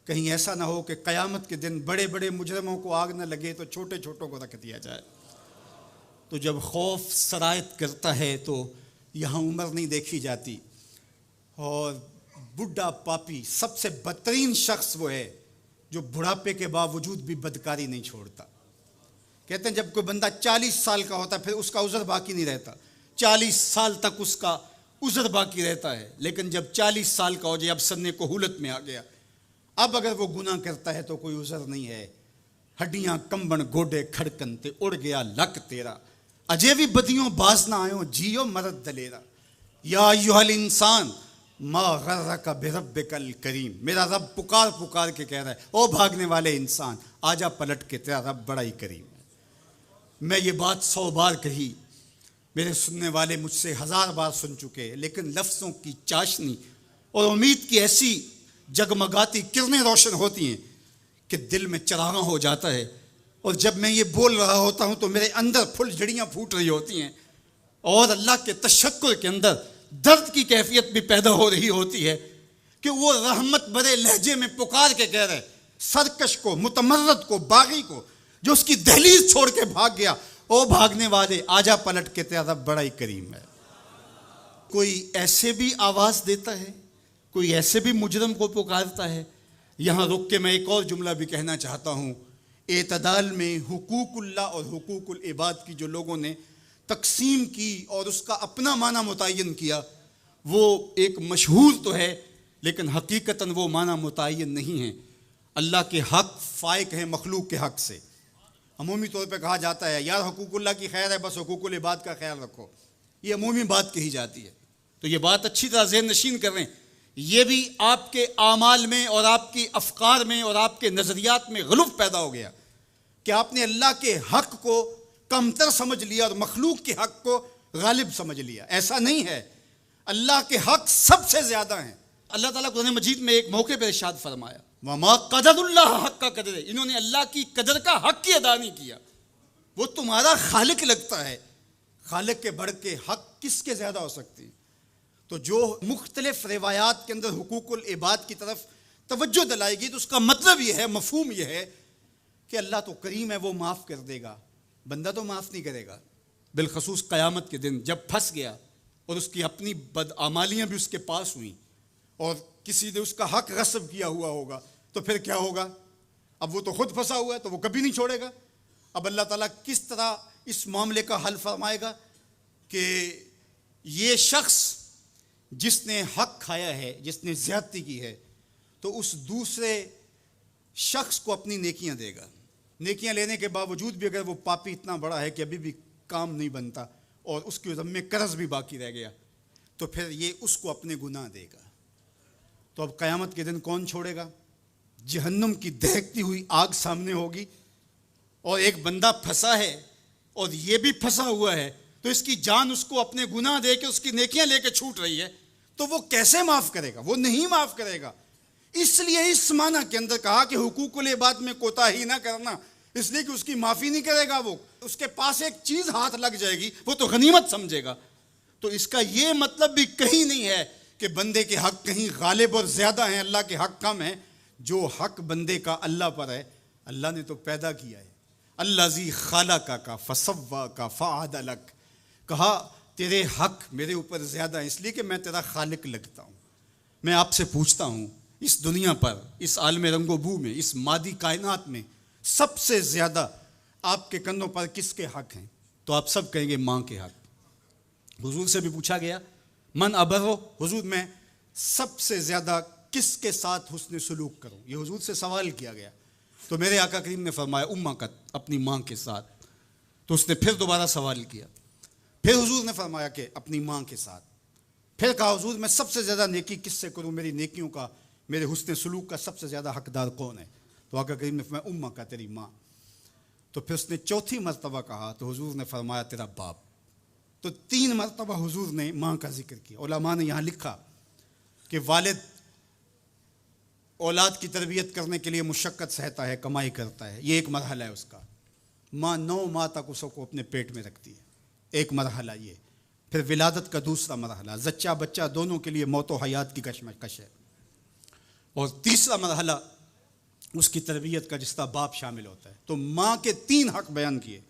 کہیں ایسا نہ ہو کہ قیامت کے دن بڑے بڑے مجرموں کو آگ نہ لگے تو چھوٹے چھوٹوں کو رکھ دیا جائے۔ تو جب خوف سرایت کرتا ہے تو یہاں عمر نہیں دیکھی جاتی، اور بڈھا پاپی سب سے بدترین شخص وہ ہے جو بڑھاپے کے باوجود بھی بدکاری نہیں چھوڑتا۔ کہتے ہیں جب کوئی بندہ 40 سال کا ہوتا ہے پھر اس کا عذر باقی نہیں رہتا، 40 سال تک اس کا عذر باقی رہتا ہے، لیکن جب 40 سال کا ہو جائے، اب سن کہولت میں آ گیا، اب اگر وہ گناہ کرتا ہے تو کوئی عذر نہیں ہے۔ ہڈیاں کمبن گوڈے کھڑکن تے اڑ گیا لک تیرا، اجے بھی بدیوں باز نہ آئیوں جیو مرد دلیرا، یا ایھا الانسان ما غرک بربک الکریم۔ میرا رب پکار پکار کے کہہ رہا ہے او بھاگنے والے انسان آجا پلٹ کے، تیرا رب بڑا ہی کریم ہے۔ میں یہ بات 100 بار کہی، میرے سننے والے مجھ سے 1000 بار سن چکے، لیکن لفظوں کی چاشنی اور امید کی ایسی جگمگاتی کرنیں روشن ہوتی ہیں کہ دل میں چراغاں ہو جاتا ہے، اور جب میں یہ بول رہا ہوتا ہوں تو میرے اندر پھل جھڑیاں پھوٹ رہی ہوتی ہیں، اور اللہ کے تشکر کے اندر درد کی کیفیت بھی پیدا ہو رہی ہوتی ہے کہ وہ رحمت بھرے لہجے میں پکار کے کہہ رہے سرکش کو، متمرد کو، باغی کو جو اس کی دہلیز چھوڑ کے بھاگ گیا، او بھاگنے والے آجا پلٹ کے، تیرا رب بڑا ہی کریم ہے۔ کوئی ایسے بھی آواز دیتا ہے، کوئی ایسے بھی مجرم کو پکارتا ہے۔ یہاں رک کے میں ایک اور جملہ بھی کہنا چاہتا ہوں۔ اعتدال میں حقوق اللہ اور حقوق العباد کی جو لوگوں نے تقسیم کی اور اس کا اپنا معنی متعین کیا، وہ ایک مشہور تو ہے لیکن حقیقتاً وہ معنی متعین نہیں ہے۔ اللہ کے حق فائق ہیں مخلوق کے حق سے۔ عمومی طور پہ کہا جاتا ہے یار حقوق اللہ کی خیر ہے، بس حقوق العباد کا خیال رکھو۔ یہ عمومی بات کہی جاتی ہے. تو یہ بات اچھی طرح ذہن نشین کر رہے ہیں. یہ بھی آپ کے اعمال میں اور آپ کی افکار میں اور آپ کے نظریات میں غلو پیدا ہو گیا کہ آپ نے اللہ کے حق کو کمتر سمجھ لیا اور مخلوق کے حق کو غالب سمجھ لیا. ایسا نہیں ہے، اللہ کے حق سب سے زیادہ ہیں. اللہ تعالیٰ قرآن مجید میں ایک موقع پر ارشاد فرمایا وَمَا قَدَرُ اللَّهَ حَقَّ قَدْرِهِ، انہوں نے اللہ کی قدر کا حق ہی ادا نہیں کیا. وہ تمہارا خالق لگتا ہے، خالق کے بڑھ کے حق کس کے زیادہ ہو سکتی. تو جو مختلف روایات کے اندر حقوق العباد کی طرف توجہ دلائے گی تو اس کا مطلب یہ ہے، مفہوم یہ ہے کہ اللہ تو کریم ہے، وہ معاف کر دے گا، بندہ تو معاف نہیں کرے گا. بالخصوص قیامت کے دن جب پھنس گیا اور اس کی اپنی بدعمالیاں بھی اس کے پاس ہوئیں اور کسی نے اس کا حق غصب کیا ہوا ہوگا تو پھر کیا ہوگا؟ اب وہ تو خود پھنسا ہوا ہے تو وہ کبھی نہیں چھوڑے گا. اب اللہ تعالیٰ کس طرح اس معاملے کا حل فرمائے گا کہ یہ شخص جس نے حق کھایا ہے، جس نے زیادتی کی ہے، تو اس دوسرے شخص کو اپنی نیکیاں دے گا. نیکیاں لینے کے باوجود بھی اگر وہ پاپی اتنا بڑا ہے کہ ابھی بھی کام نہیں بنتا اور اس کے ذمے قرض بھی باقی رہ گیا تو پھر یہ اس کو اپنے گناہ دے گا. تو اب قیامت کے دن کون چھوڑے گا؟ جہنم کی دہکتی ہوئی آگ سامنے ہوگی اور ایک بندہ پھنسا ہے اور یہ بھی پھنسا ہوا ہے تو اس کی جان اس کو اپنے گناہ دے کے اس کی نیکیاں لے کے چھوٹ رہی ہے تو وہ کیسے معاف کرے گا؟ وہ نہیں معاف کرے گا. اس لیے اس معنی کے اندر کہا کہ حقوق العباد میں کوتاہی نہ کرنا، اس لیے کہ اس کی معافی نہیں کرے گا. وہ اس کے پاس ایک چیز ہاتھ لگ جائے گی وہ تو غنیمت سمجھے گا. تو اس کا یہ مطلب بھی کہیں نہیں ہے کہ بندے کے حق کہیں غالب اور زیادہ ہیں، اللہ کے حق کم ہیں. جو حق بندے کا اللہ پر ہے، اللہ نے تو پیدا کیا ہے. الذی خلقک فسواک فعدلک، کہا تیرے حق میرے اوپر زیادہ ہے اس لیے کہ میں تیرا خالق لگتا ہوں. میں آپ سے پوچھتا ہوں اس دنیا پر، اس عالم رنگ و بو میں، اس مادی کائنات میں سب سے زیادہ آپ کے کندھوں پر کس کے حق ہیں؟ تو آپ سب کہیں گے ماں کے حق. حضور سے بھی پوچھا گیا من ابرو، حضور میں سب سے زیادہ کس کے ساتھ حسن سلوک کروں؟ یہ حضور سے سوال کیا گیا تو میرے آقا کریم نے فرمایا امک، اپنی ماں کے ساتھ. تو اس نے پھر دوبارہ سوال کیا، پھر حضور نے فرمایا کہ اپنی ماں کے ساتھ. پھر کہا حضور میں سب سے زیادہ نیکی کس سے کروں؟ میری نیکیوں کا، میرے حسن سلوک کا سب سے زیادہ حقدار کون ہے؟ تو آقا کریم نے فرمایا امک، تیری ماں. تو پھر اس نے چوتھی مرتبہ کہا تو حضور نے فرمایا تیرا باپ. تو 3 مرتبہ حضور نے ماں کا ذکر کیا. علماء نے یہاں لکھا کہ والد اولاد کی تربیت کرنے کے لیے مشقت سہتا ہے، کمائی کرتا ہے، یہ ایک مرحلہ ہے اس کا. ماں 9 ماہ تک اس کو اپنے پیٹ میں رکھتی ہے، ایک مرحلہ یہ. پھر ولادت کا دوسرا مرحلہ، زچہ بچہ دونوں کے لیے موت و حیات کی کشمکش ہے. اور تیسرا مرحلہ اس کی تربیت کا جس کا باپ شامل ہوتا ہے. تو ماں کے 3 حق بیان کیے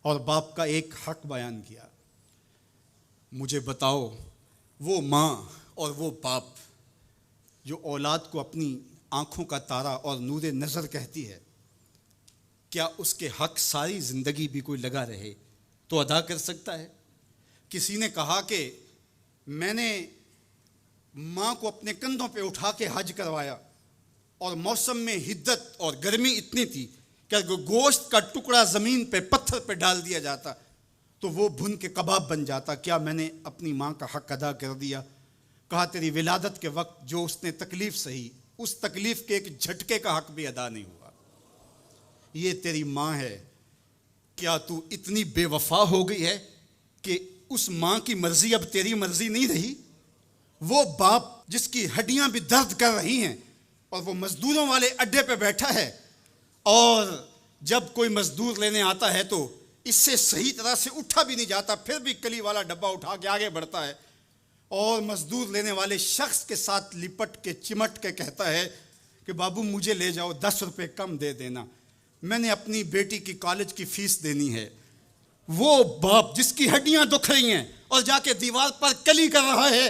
اور باپ کا ایک حق بیان کیا. مجھے بتاؤ وہ ماں اور وہ باپ جو اولاد کو اپنی آنکھوں کا تارا اور نور نظر کہتی ہے، کیا اس کے حق ساری زندگی بھی کوئی لگا رہے تو ادا کر سکتا ہے؟ کسی نے کہا کہ میں نے ماں کو اپنے کندھوں پہ اٹھا کے حج کروایا اور موسم میں حدت اور گرمی اتنی تھی کہ اگر گوشت کا ٹکڑا زمین پہ پتھر پہ ڈال دیا جاتا تو وہ بھن کے کباب بن جاتا. کیا میں نے اپنی ماں کا حق ادا کر دیا؟ کہا تیری ولادت کے وقت جو اس نے تکلیف سہی، اس تکلیف کے ایک جھٹکے کا حق بھی ادا نہیں ہوا. یہ تیری ماں ہے. کیا تو اتنی بے وفا ہو گئی ہے کہ اس ماں کی مرضی اب تیری مرضی نہیں رہی؟ وہ باپ جس کی ہڈیاں بھی درد کر رہی ہیں اور وہ مزدوروں والے اڈے پہ بیٹھا ہے اور جب کوئی مزدور لینے آتا ہے تو اس سے صحیح طرح سے اٹھا بھی نہیں جاتا، پھر بھی کلی والا ڈبہ اٹھا کے آگے بڑھتا ہے اور مزدور لینے والے شخص کے ساتھ لپٹ کے چمٹ کے کہتا ہے کہ بابو مجھے لے جاؤ، 10 روپے کم دے دینا، میں نے اپنی بیٹی کی کالج کی فیس دینی ہے. وہ باپ جس کی ہڈیاں دکھ رہی ہیں اور جا کے دیوار پر کلی کر رہا ہے،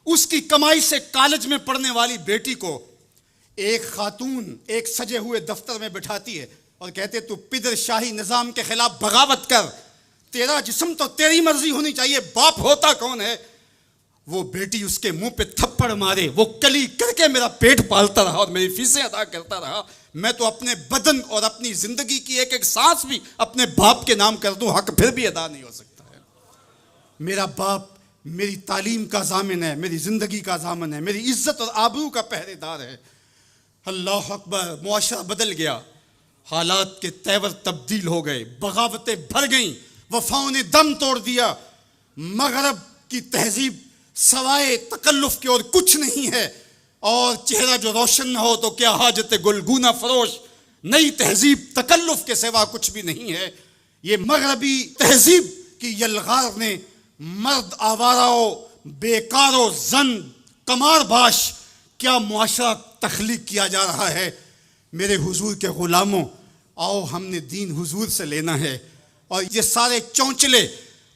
اس کی کمائی سے کالج میں پڑھنے والی بیٹی کو ایک خاتون ایک سجے ہوئے دفتر میں بٹھاتی ہے اور کہتے تو پدر شاہی نظام کے خلاف بغاوت کر، تیرا جسم تو تیری مرضی ہونی چاہیے، باپ ہوتا کون ہے؟ وہ بیٹی اس کے منہ پہ تھپڑ مارے، وہ کلی کر کے میرا پیٹ پالتا رہا اور میری فیسیں ادا کرتا رہا، میں تو اپنے بدن اور اپنی زندگی کی ایک ایک سانس بھی اپنے باپ کے نام کر دوں، حق پھر بھی ادا نہیں ہو سکتا ہے. میرا باپ میری تعلیم کا ضامن ہے، میری زندگی کا ضامن ہے، میری عزت اور آبرو کا پہرے دار ہے۔ اللہ اکبر، معاشرہ بدل گیا، حالات کے تیور تبدیل ہو گئے، بغاوتیں بھر گئیں، وفاؤں نے دم توڑ دیا۔ مغرب کی تہذیب سوائے تکلف کے اور کچھ نہیں ہے، اور چہرہ جو روشن نہ ہو تو کیا حاجت گلگونہ فروش، نئی تہذیب تکلف کے سوا کچھ بھی نہیں ہے۔ یہ مغربی تہذیب کی یلغار نے مرد آوارہ، بیکار و زن کمار باش کیا معاشرہ تخلیق کیا جا رہا ہے۔ میرے حضور کے غلاموں، آؤ ہم نے دین حضور سے لینا ہے، اور یہ سارے چونچلے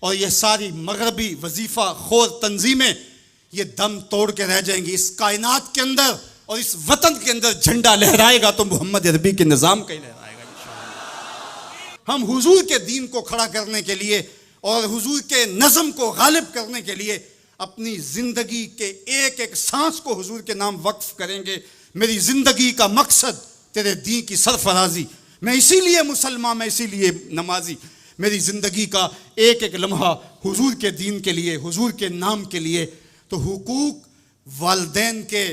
اور یہ ساری مغربی وظیفہ خور تنظیمیں یہ دم توڑ کے رہ جائیں گی۔ اس کائنات کے اندر اور اس وطن کے اندر جھنڈا لہرائے گا تو محمد عربی کے نظام کا ہی لہرائے گا انشاءاللہ۔ ہم حضور کے دین کو کھڑا کرنے کے لیے اور حضور کے نظم کو غالب کرنے کے لیے اپنی زندگی کے ایک ایک سانس کو حضور کے نام وقف کریں گے۔ میری زندگی کا مقصد تیرے دین کی سرفرازی، میں اسی لیے مسلمان، میں اسی لیے نمازی، میری زندگی کا ایک ایک لمحہ حضور کے دین کے لیے، حضور کے نام کے لیے۔ تو حقوق والدین کے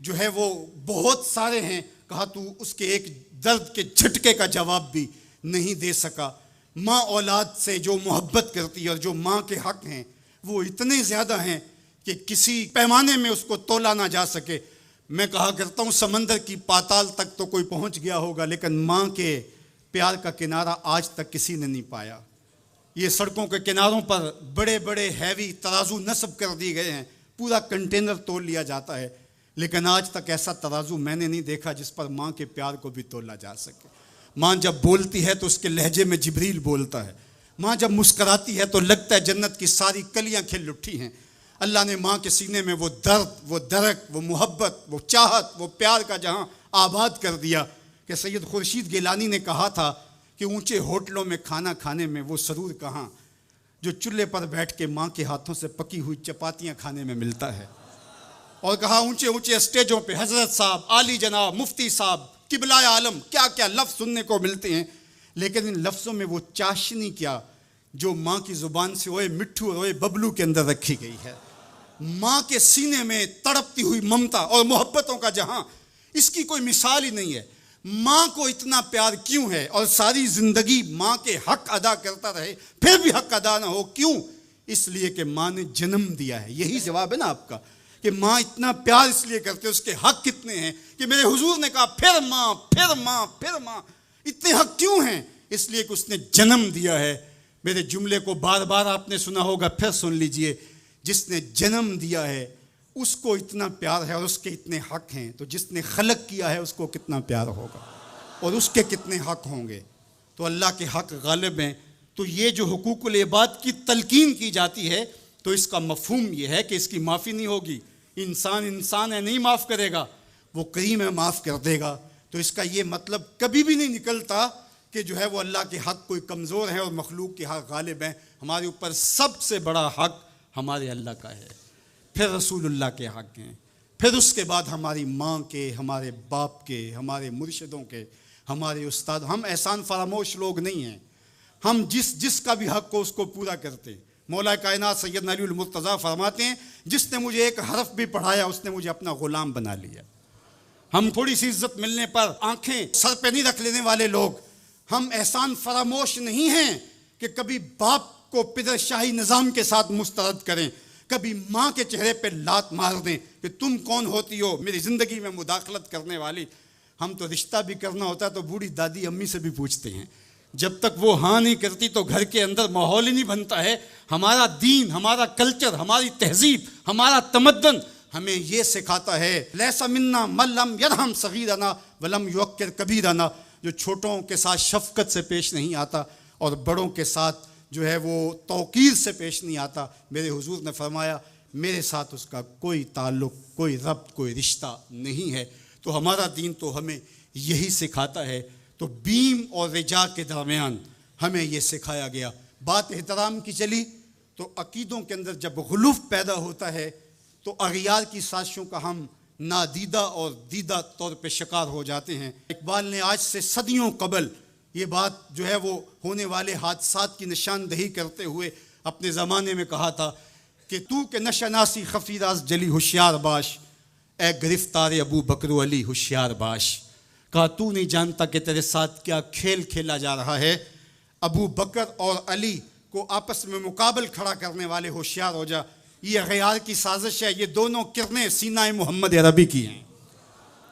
جو ہے وہ بہت سارے ہیں، کہا تو اس کے ایک درد کے جھٹکے کا جواب بھی نہیں دے سکا۔ ماں اولاد سے جو محبت کرتی ہے اور جو ماں کے حق ہیں وہ اتنے زیادہ ہیں کہ کسی پیمانے میں اس کو تولا نہ جا سکے۔ میں کہا کرتا ہوں سمندر کی پاتال تک تو کوئی پہنچ گیا ہوگا، لیکن ماں کے پیار کا کنارہ آج تک کسی نے نہیں پایا۔ یہ سڑکوں کے کناروں پر بڑے بڑے ہیوی ترازو نصب کر دی گئے ہیں، پورا کنٹینر تول لیا جاتا ہے، لیکن آج تک ایسا ترازو میں نے نہیں دیکھا جس پر ماں کے پیار کو بھی تولا جا سکے۔ ماں جب بولتی ہے تو اس کے لہجے میں جبریل بولتا ہے، ماں جب مسکراتی ہے تو لگتا ہے جنت کی ساری کلیاں کھل اٹھی ہیں۔ اللہ نے ماں کے سینے میں وہ درد، وہ درک، وہ محبت، وہ چاہت، وہ پیار کا جہاں آباد کر دیا کہ سید خورشید گیلانی نے کہا تھا کہ اونچے ہوٹلوں میں کھانا کھانے میں وہ سرور کہاں جو چولہے پر بیٹھ کے ماں کے ہاتھوں سے پکی ہوئی چپاتیاں کھانے میں ملتا ہے۔ اور کہا اونچے اونچے اسٹیجوں پہ حضرت صاحب، عالی جناب، مفتی صاحب، قبلہ عالم، کیا کیا لفظ سننے کو ملتے ہیں، لیکن ان لفظوں میں وہ چاشنی کیا جو ماں کی زبان سے اوئے مٹھو اور اوئے ببلو کے اندر رکھی گئی ہے۔ ماں کے سینے میں تڑپتی ہوئی ممتا اور محبتوں کا جہاں، اس کی کوئی مثال ہی نہیں ہے۔ ماں کو اتنا پیار کیوں ہے اور ساری زندگی ماں کے حق ادا کرتا رہے پھر بھی حق ادا نہ ہو، کیوں؟ اس لیے کہ ماں نے جنم دیا ہے۔ یہی جواب ہے نا آپ کا کہ ماں اتنا پیار اس لیے کرتے، اس کے حق کتنے ہیں کہ میرے حضور نے کہا پھر ماں، پھر ماں، پھر ماں۔ اتنے حق کیوں ہیں؟ اس لیے کہ اس نے جنم دیا ہے۔ میرے جملے کو بار بار آپ نے سنا ہوگا، پھر سن لیجئے، جس نے جنم دیا ہے اس کو اتنا پیار ہے اور اس کے اتنے حق ہیں، تو جس نے خلق کیا ہے اس کو کتنا پیار ہوگا اور اس کے کتنے حق ہوں گے۔ تو اللہ کے حق غالب ہیں۔ تو یہ جو حقوق العباد کی تلقین کی جاتی ہے تو اس کا مفہوم یہ ہے کہ اس کی معافی نہیں ہوگی۔ انسان ہے، نہیں معاف کرے گا، وہ کریم ہے، معاف کر دے گا۔ تو اس کا یہ مطلب کبھی بھی نہیں نکلتا کہ جو ہے وہ اللہ کے حق کوئی کمزور ہے اور مخلوق کے حق غالب ہیں۔ ہمارے اوپر سب سے بڑا حق ہمارے اللہ کا ہے، پھر رسول اللہ کے حق ہیں، پھر اس کے بعد ہماری ماں کے، ہمارے باپ کے، ہمارے مرشدوں کے، ہمارے استاد۔ ہم احسان فراموش لوگ نہیں ہیں، ہم جس کا بھی حق ہو اس کو پورا کرتے ہیں۔ مولا کائنات سیدنا علی المرتضیٰ فرماتے ہیں جس نے مجھے ایک حرف بھی پڑھایا اس نے مجھے اپنا غلام بنا لیا۔ ہم تھوڑی سی عزت ملنے پر آنکھیں سر پہ نہیں رکھ لینے والے لوگ، ہم احسان فراموش نہیں ہیں کہ کبھی باپ کو پدر شاہی نظام کے ساتھ مسترد کریں، کبھی ماں کے چہرے پہ لات مار دیں کہ تم کون ہوتی ہو میری زندگی میں مداخلت کرنے والی۔ ہم تو رشتہ بھی کرنا ہوتا ہے تو بوڑھی دادی امی سے بھی پوچھتے ہیں، جب تک وہ ہاں نہیں کرتی تو گھر کے اندر ماحول ہی نہیں بنتا ہے۔ ہمارا دین، ہمارا کلچر، ہماری تہذیب، ہمارا تمدن ہمیں یہ سکھاتا ہے لیس منا من لم یرحم صغیرنا ولم یوقر کبیرنا، جو چھوٹوں کے ساتھ شفقت سے پیش نہیں آتا اور بڑوں کے ساتھ جو ہے وہ توقیر سے پیش نہیں آتا۔ میرے حضور نے فرمایا میرے ساتھ اس کا کوئی تعلق، کوئی ربط، کوئی رشتہ نہیں ہے۔ تو ہمارا دین تو ہمیں یہی سکھاتا ہے۔ تو بیم اور رجا کے درمیان ہمیں یہ سکھایا گیا۔ بات احترام کی چلی تو عقیدوں کے اندر جب غلوف پیدا ہوتا ہے تو اغیار کی سازشوں کا ہم نادیدہ اور دیدہ طور پہ شکار ہو جاتے ہیں۔ اقبال نے آج سے صدیوں قبل یہ بات جو ہے وہ ہونے والے حادثات کی نشاندہی کرتے ہوئے اپنے زمانے میں کہا تھا کہ تو کہ نشناسی خفی راز جلی ہوشیار باش، اے گرفتار ابو بکر و علی ہوشیار باش. کہا تو نہیں جانتا کہ تیرے ساتھ کیا کھیل کھیلا جا رہا ہے. ابو بکر اور علی کو آپس میں مقابل کھڑا کرنے والے ہوشیار ہو جا. یہ غیار کی سازش ہے. یہ دونوں کرنیں سینہ محمد عربی کی ہیں.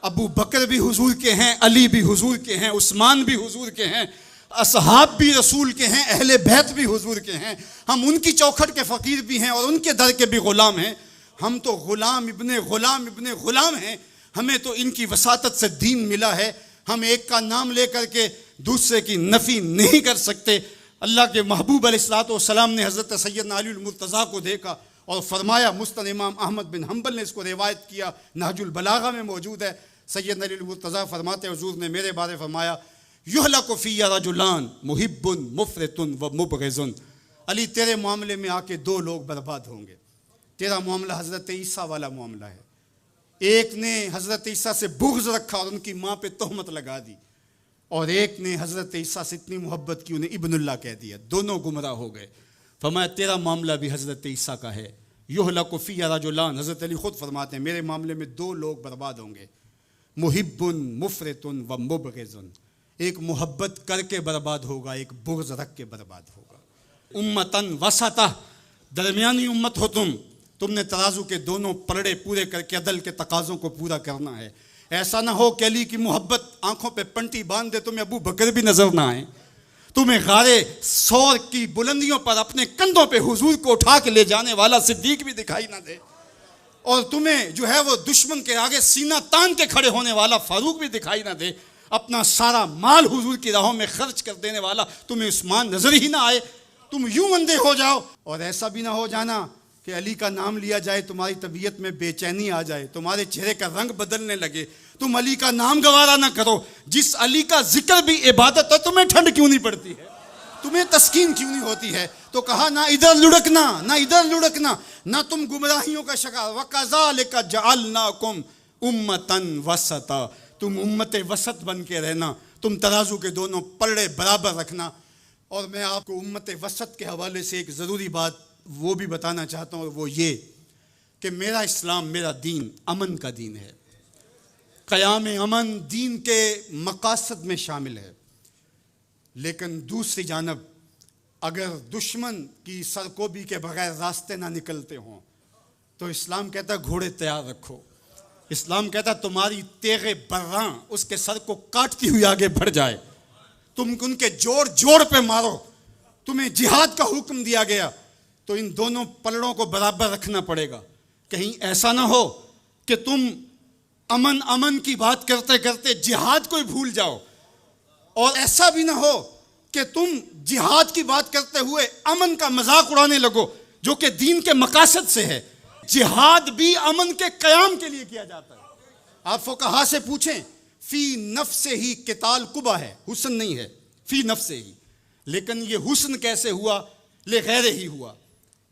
ابو بکر بھی حضور کے ہیں، علی بھی حضور کے ہیں، عثمان بھی حضور کے ہیں، اصحاب بھی رسول کے ہیں، اہل بیت بھی حضور کے ہیں. ہم ان کی چوکھٹ کے فقیر بھی ہیں اور ان کے در کے بھی غلام ہیں. ہم تو غلام ابن غلام ابن غلام ہیں. ہمیں تو ان کی وساطت سے دین ملا ہے. ہم ایک کا نام لے کر کے دوسرے کی نفی نہیں کر سکتے. اللہ کے محبوب علیہ الصلوۃ والسلام نے حضرت سیدنا علی المرتضیٰ کو دیکھا اور فرمایا، مسند امام احمد بن حنبل نے اس کو روایت کیا، نہج البلاغہ میں موجود ہے. سیدنا علی المرتضیٰ فرماتے ہیں حضور نے میرے بارے فرمایا، یہلک فی رجلان محب مفرط و مبغض. علی تیرے معاملے میں آ کے دو لوگ برباد ہوں گے. تیرا معاملہ حضرت عیسیٰ والا معاملہ ہے. ایک نے حضرت عیسیٰ سے بغض رکھا اور ان کی ماں پہ تہمت لگا دی، اور ایک نے حضرت عیسیٰ سے اتنی محبت کی انہیں ابن اللہ کہہ دیا. دونوں گمراہ ہو گئے. فرمایا تیرا معاملہ بھی حضرت عیسیٰ کا ہے. یہلک فی رجلان، حضرت علی خود فرماتے ہیں میرے معاملے میں دو لوگ برباد ہوں گے، محب مفرط و مبغض. ایک محبت کر کے برباد ہوگا، ایک بغض رکھ کے برباد ہوگا. امتن وسطہ، درمیانی امت ہو تم نے ترازو کے دونوں پلڑے پورے کر کے عدل کے تقاضوں کو پورا کرنا ہے. ایسا نہ ہو کہ علی کی محبت آنکھوں پہ پنٹی باندھ دے، تمہیں ابو بکر بھی نظر نہ آئے، تمہیں غارے سور کی بلندیوں پر اپنے کندھوں پہ حضور کو اٹھا کے لے جانے والا صدیق بھی دکھائی نہ دے، اور تمہیں جو ہے وہ دشمن کے آگے سینہ تان کے کھڑے ہونے والا فاروق بھی دکھائی نہ دے، اپنا سارا مال حضور کی راہوں میں خرچ کر دینے والا تمہیں عثمان نظر ہی نہ آئے، تم یوں اندھے ہو جاؤ. اور ایسا بھی نہ ہو جانا کہ علی کا نام لیا جائے تمہاری طبیعت میں بے چینی آ جائے، تمہارے چہرے کا رنگ بدلنے لگے، تم علی کا نام گوارا نہ کرو. جس علی کا ذکر بھی عبادت ہے، تمہیں ٹھنڈ کیوں نہیں پڑتی ہے، تمہیں تسکین کیوں نہیں ہوتی ہے؟ تو کہا نہ ادھر لڑکنا نہ ادھر لڑکنا، نہ تم گمراہیوں کا شکار. وَكَذَلِكَ جَعَلْنَاكُمْ أُمَّةً وَسَطًا، تم امت وسط بن کے رہنا، تم ترازو کے دونوں پلڑے برابر رکھنا. اور میں آپ کو امت وسط کے حوالے سے ایک ضروری بات وہ بھی بتانا چاہتا ہوں، وہ یہ کہ میرا اسلام، میرا دین امن کا دین ہے. قیام امن دین کے مقاصد میں شامل ہے. لیکن دوسری جانب اگر دشمن کی سرکوبی کے بغیر راستے نہ نکلتے ہوں تو اسلام کہتا ہے گھوڑے تیار رکھو. اسلام کہتا ہے تمہاری تیغ براں اس کے سر کو کاٹتی ہوئی آگے بڑھ جائے، تم ان کے جوڑ جوڑ پہ مارو. تمہیں جہاد کا حکم دیا گیا تو ان دونوں پلڑوں کو برابر رکھنا پڑے گا. کہیں ایسا نہ ہو کہ تم امن کی بات کرتے کرتے جہاد کو ہی بھول جاؤ، اور ایسا بھی نہ ہو کہ تم جہاد کی بات کرتے ہوئے امن کا مذاق اڑانے لگو جو کہ دین کے مقاصد سے ہے. جہاد بھی امن کے قیام کے لیے کیا جاتا ہے. آپ فقہا سے پوچھیں، فی نفس ہی قتال قبح ہے، حسن نہیں ہے، فی نفس ہی. لیکن یہ حسن کیسے ہوا؟ لغیر ہی ہوا،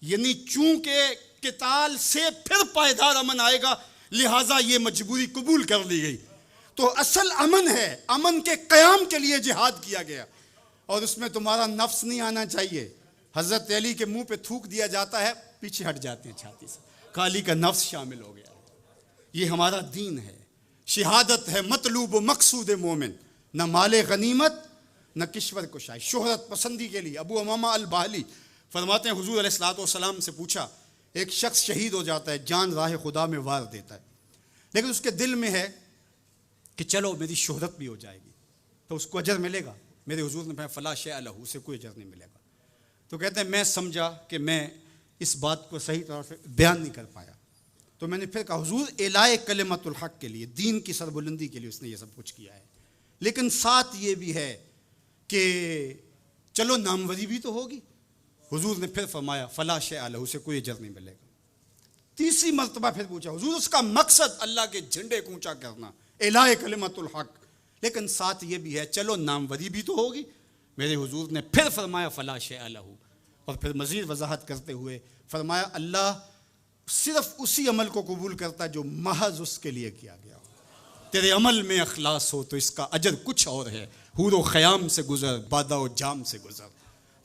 یعنی چونکہ قتال سے پھر پائیدار امن آئے گا، لہٰذا یہ مجبوری قبول کر لی گئی. تو اصل امن ہے، امن کے قیام کے لیے جہاد کیا گیا، اور اس میں تمہارا نفس نہیں آنا چاہیے. حضرت علی کے منہ پہ تھوک دیا جاتا ہے، پیچھے ہٹ جاتے ہیں چھاتی سے، علی کا نفس شامل ہو گیا. یہ ہمارا دین ہے. شہادت ہے مطلوب و مقصود مومن، نہ مال غنیمت نہ کشور کشائی، شہرت پسندی کے لیے. ابو امامہ الباہلی فرماتے ہیں حضور علیہ الصلوۃ والسلام سے پوچھا، ایک شخص شہید ہو جاتا ہے، جان راہ خدا میں وار دیتا ہے، لیکن اس کے دل میں ہے کہ چلو میری شہرت بھی ہو جائے گی تو اس کو اجر ملے گا. میرے حضور نے فرمایا فلا شیء لہ، اسے کوئی اجر نہیں ملے گا. تو کہتے ہیں میں سمجھا کہ میں اس بات کو صحیح طرح سے بیان نہیں کر پایا، تو میں نے پھر کہا حضور اعلاء کلمت الحق کے لیے، دین کی سربلندی کے لیے اس نے یہ سب کچھ کیا ہے، لیکن ساتھ یہ بھی ہے کہ چلو ناموری بھی تو ہوگی. حضور نے پھر فرمایا فلا شیء لہ، اسے کوئی اجر نہیں ملے گا. تیسری مرتبہ پھر پوچھا حضور اس کا مقصد اللہ کے جھنڈے کو اونچا کرنا، اعلاء کلمت الحق، لیکن ساتھ یہ بھی ہے چلو ناموری بھی تو ہوگی. میرے حضور نے پھر فرمایا فلا شیء لہ، اور پھر مزید وضاحت کرتے ہوئے فرمایا اللہ صرف اسی عمل کو قبول کرتا ہے جو محض اس کے لیے کیا گیا ہو. تیرے عمل میں اخلاص ہو تو اس کا اجر کچھ اور ہے. حور و خیام سے گزر، بادہ و جام سے گزر،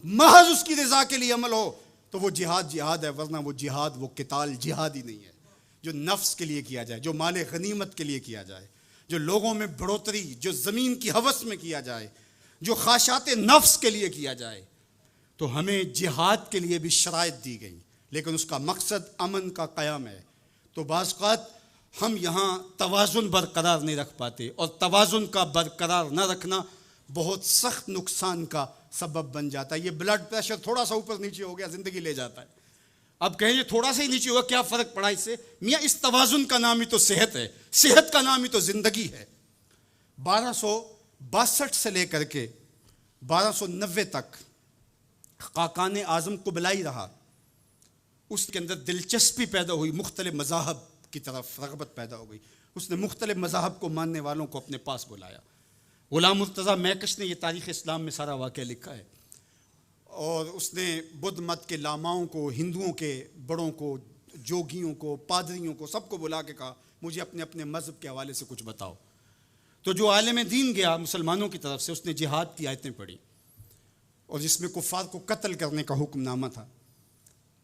محض اس کی رضا کے لیے عمل ہو تو وہ جہاد جہاد ہے، ورنہ وہ جہاد، وہ قتال جہاد ہی نہیں ہے جو نفس کے لیے کیا جائے، جو مال غنیمت کے لیے کیا جائے، جو لوگوں میں بڑھوتری، جو زمین کی ہوس میں کیا جائے، جو خواہشات نفس کے لیے کیا جائے۔ تو ہمیں جہاد کے لیے بھی شرائط دی گئی، لیکن اس کا مقصد امن کا قیام ہے۔ تو بعض اوقات ہم یہاں توازن برقرار نہیں رکھ پاتے، اور توازن کا برقرار نہ رکھنا بہت سخت نقصان کا سبب بن جاتا ہے۔ یہ بلڈ پریشر تھوڑا سا اوپر نیچے ہو گیا زندگی لے جاتا ہے۔ اب کہیں یہ تھوڑا سا ہی نیچے ہوا، کیا فرق پڑا اس سے؟ میاں اس توازن کا نام ہی تو صحت ہے، صحت کا نام ہی تو زندگی ہے۔ 1262 سے لے کر کے 1290 تک خاقان اعظم قبلائی رہا۔ اس کے اندر دلچسپی پیدا ہوئی، مختلف مذاہب کی طرف رغبت پیدا ہو گئی۔ اس نے مختلف مذاہب کو ماننے والوں کو اپنے پاس بلایا۔ غلام مرتضیٰ میکش نے یہ تاریخ اسلام میں سارا واقعہ لکھا ہے، اور اس نے بدھ مت کے لاماؤں کو، ہندوؤں کے بڑوں کو، جوگیوں کو، پادریوں کو، سب کو بلا کے کہا مجھے اپنے اپنے مذہب کے حوالے سے کچھ بتاؤ۔ تو جو عالم دین گیا مسلمانوں کی طرف سے، اس نے جہاد کی آیتیں پڑھی، اور جس میں کفار کو قتل کرنے کا حکم نامہ تھا۔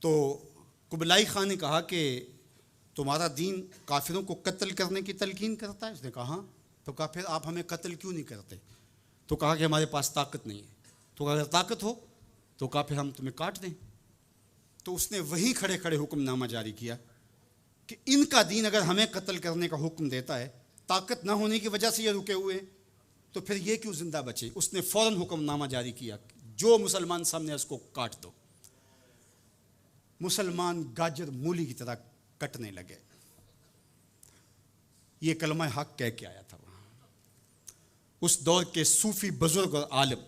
تو قبلائی خان نے کہا کہ تمہارا دین کافروں کو قتل کرنے کی تلقین کرتا ہے؟ اس نے کہا ہاں۔ تو کہا پھر آپ ہمیں قتل کیوں نہیں کرتے؟ تو کہا کہ ہمارے پاس طاقت نہیں ہے۔ تو اگر طاقت ہو تو کہا پھر ہم تمہیں کاٹ دیں۔ تو اس نے وہیں کھڑے کھڑے حکم نامہ جاری کیا کہ ان کا دین اگر ہمیں قتل کرنے کا حکم دیتا ہے، طاقت نہ ہونے کی وجہ سے یہ رکے ہوئے، تو پھر یہ کیوں زندہ بچے؟ اس نے فوراً حکم نامہ جاری کیا، جو مسلمان سامنے اس کو کاٹ دو۔ مسلمان گاجر مولی کی طرح کٹنے لگے۔ یہ کلمہ حق کہہ کے آیا تھا وہاں۔ اس دور کے صوفی بزرگ اور عالم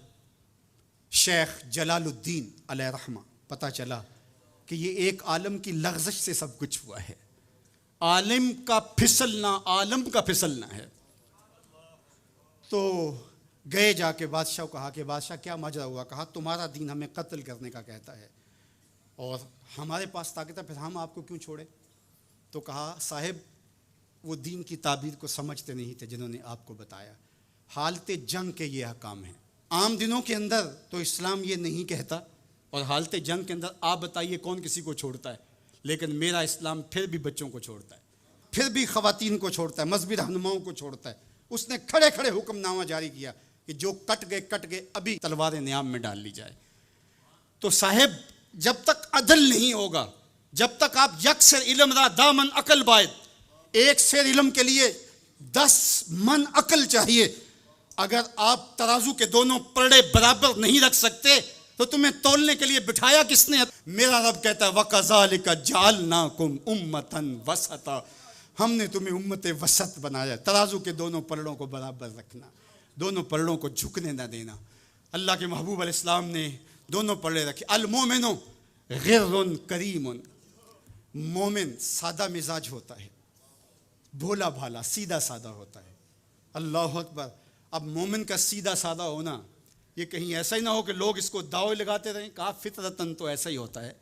شیخ جلال الدین علیہ رحمہ، پتہ چلا کہ یہ ایک عالم کی لغزش سے سب کچھ ہوا ہے۔ عالم کا پھسلنا عالم کا پھسلنا ہے۔ تو گئے جا کے بادشاہ کو کہا کہ بادشاہ کیا ماجرا ہوا؟ کہا تمہارا دین ہمیں قتل کرنے کا کہتا ہے اور ہمارے پاس طاقت ہے، پھر ہم آپ کو کیوں چھوڑے؟ تو کہا صاحب وہ دین کی تعبیر کو سمجھتے نہیں تھے جنہوں نے آپ کو بتایا۔ حالت جنگ کے یہ احکام ہیں۔ عام دنوں کے اندر تو اسلام یہ نہیں کہتا، اور حالت جنگ کے اندر آپ بتائیے کون کسی کو چھوڑتا ہے؟ لیکن میرا اسلام پھر بھی بچوں کو چھوڑتا ہے، پھر بھی خواتین کو چھوڑتا ہے، مذہبی رہنماؤں کو چھوڑتا ہے۔ اس نے کھڑے کھڑے حکم نامہ جاری کیا کہ جو کٹ گئے ابھی تلواریں نیام میں ڈال لی جائے۔ تو صاحب جب تک عدل نہیں ہوگا، جب تک آپ یکسر علم را دامن عقل باید، ایک سیر علم کے لیے 10 من عقل چاہیے، اگر آپ ترازو کے دونوں پلڑے برابر نہیں رکھ سکتے تو تمہیں تولنے کے لیے بٹھایا کس نے؟ میرا رب کہتا ہے وَكَذَلِكَ جَعَلْنَاكُمْ أُمَّةً وَسَطًا، ہم نے تمہیں امت وسط بنایا۔ ترازو کے دونوں پلڑوں کو برابر رکھنا، دونوں پلڑوں کو جھکنے نہ دینا۔ اللہ کے محبوب علیہ السلام نے دونوں پلڑے رکھے۔ المومن غر کریم، مومن سادہ مزاج ہوتا ہے، بھولا بھالا سیدھا سادہ ہوتا ہے۔ اللہ اکبر۔ اب مومن کا سیدھا سادہ ہونا یہ کہیں ایسا ہی نہ ہو کہ لوگ اس کو دعوے لگاتے رہیں۔ کہا فطرتاً تو ایسا ہی ہوتا ہے،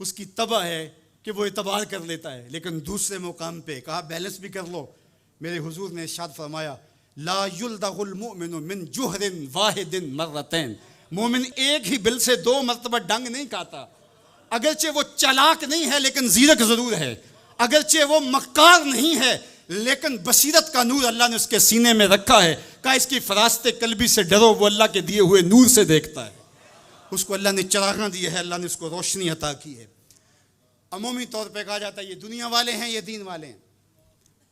اس کی طبع ہے کہ وہ اعتبار کر لیتا ہے، لیکن دوسرے مقام پہ کہا بیلنس بھی کر لو۔ میرے حضور نے ارشاد فرمایا لا یلدغ المؤمن من جوہر واحد مرتين، مومن ایک ہی بل سے 2 مرتبہ ڈنگ نہیں کھاتا۔ اگرچہ وہ چالاک نہیں ہے لیکن زیرک ضرور ہے، اگرچہ وہ مکار نہیں ہے لیکن بصیرت کا نور اللہ نے اس کے سینے میں رکھا ہے۔ کہا اس کی فراست قلبی سے ڈرو، وہ اللہ کے دیے ہوئے نور سے دیکھتا ہے، اس کو اللہ نے چراغاں دی ہے، اللہ نے اس کو روشنی عطا کی ہے۔ عمومی طور پہ کہا جاتا ہے یہ دنیا والے ہیں، یہ دین والے ہیں،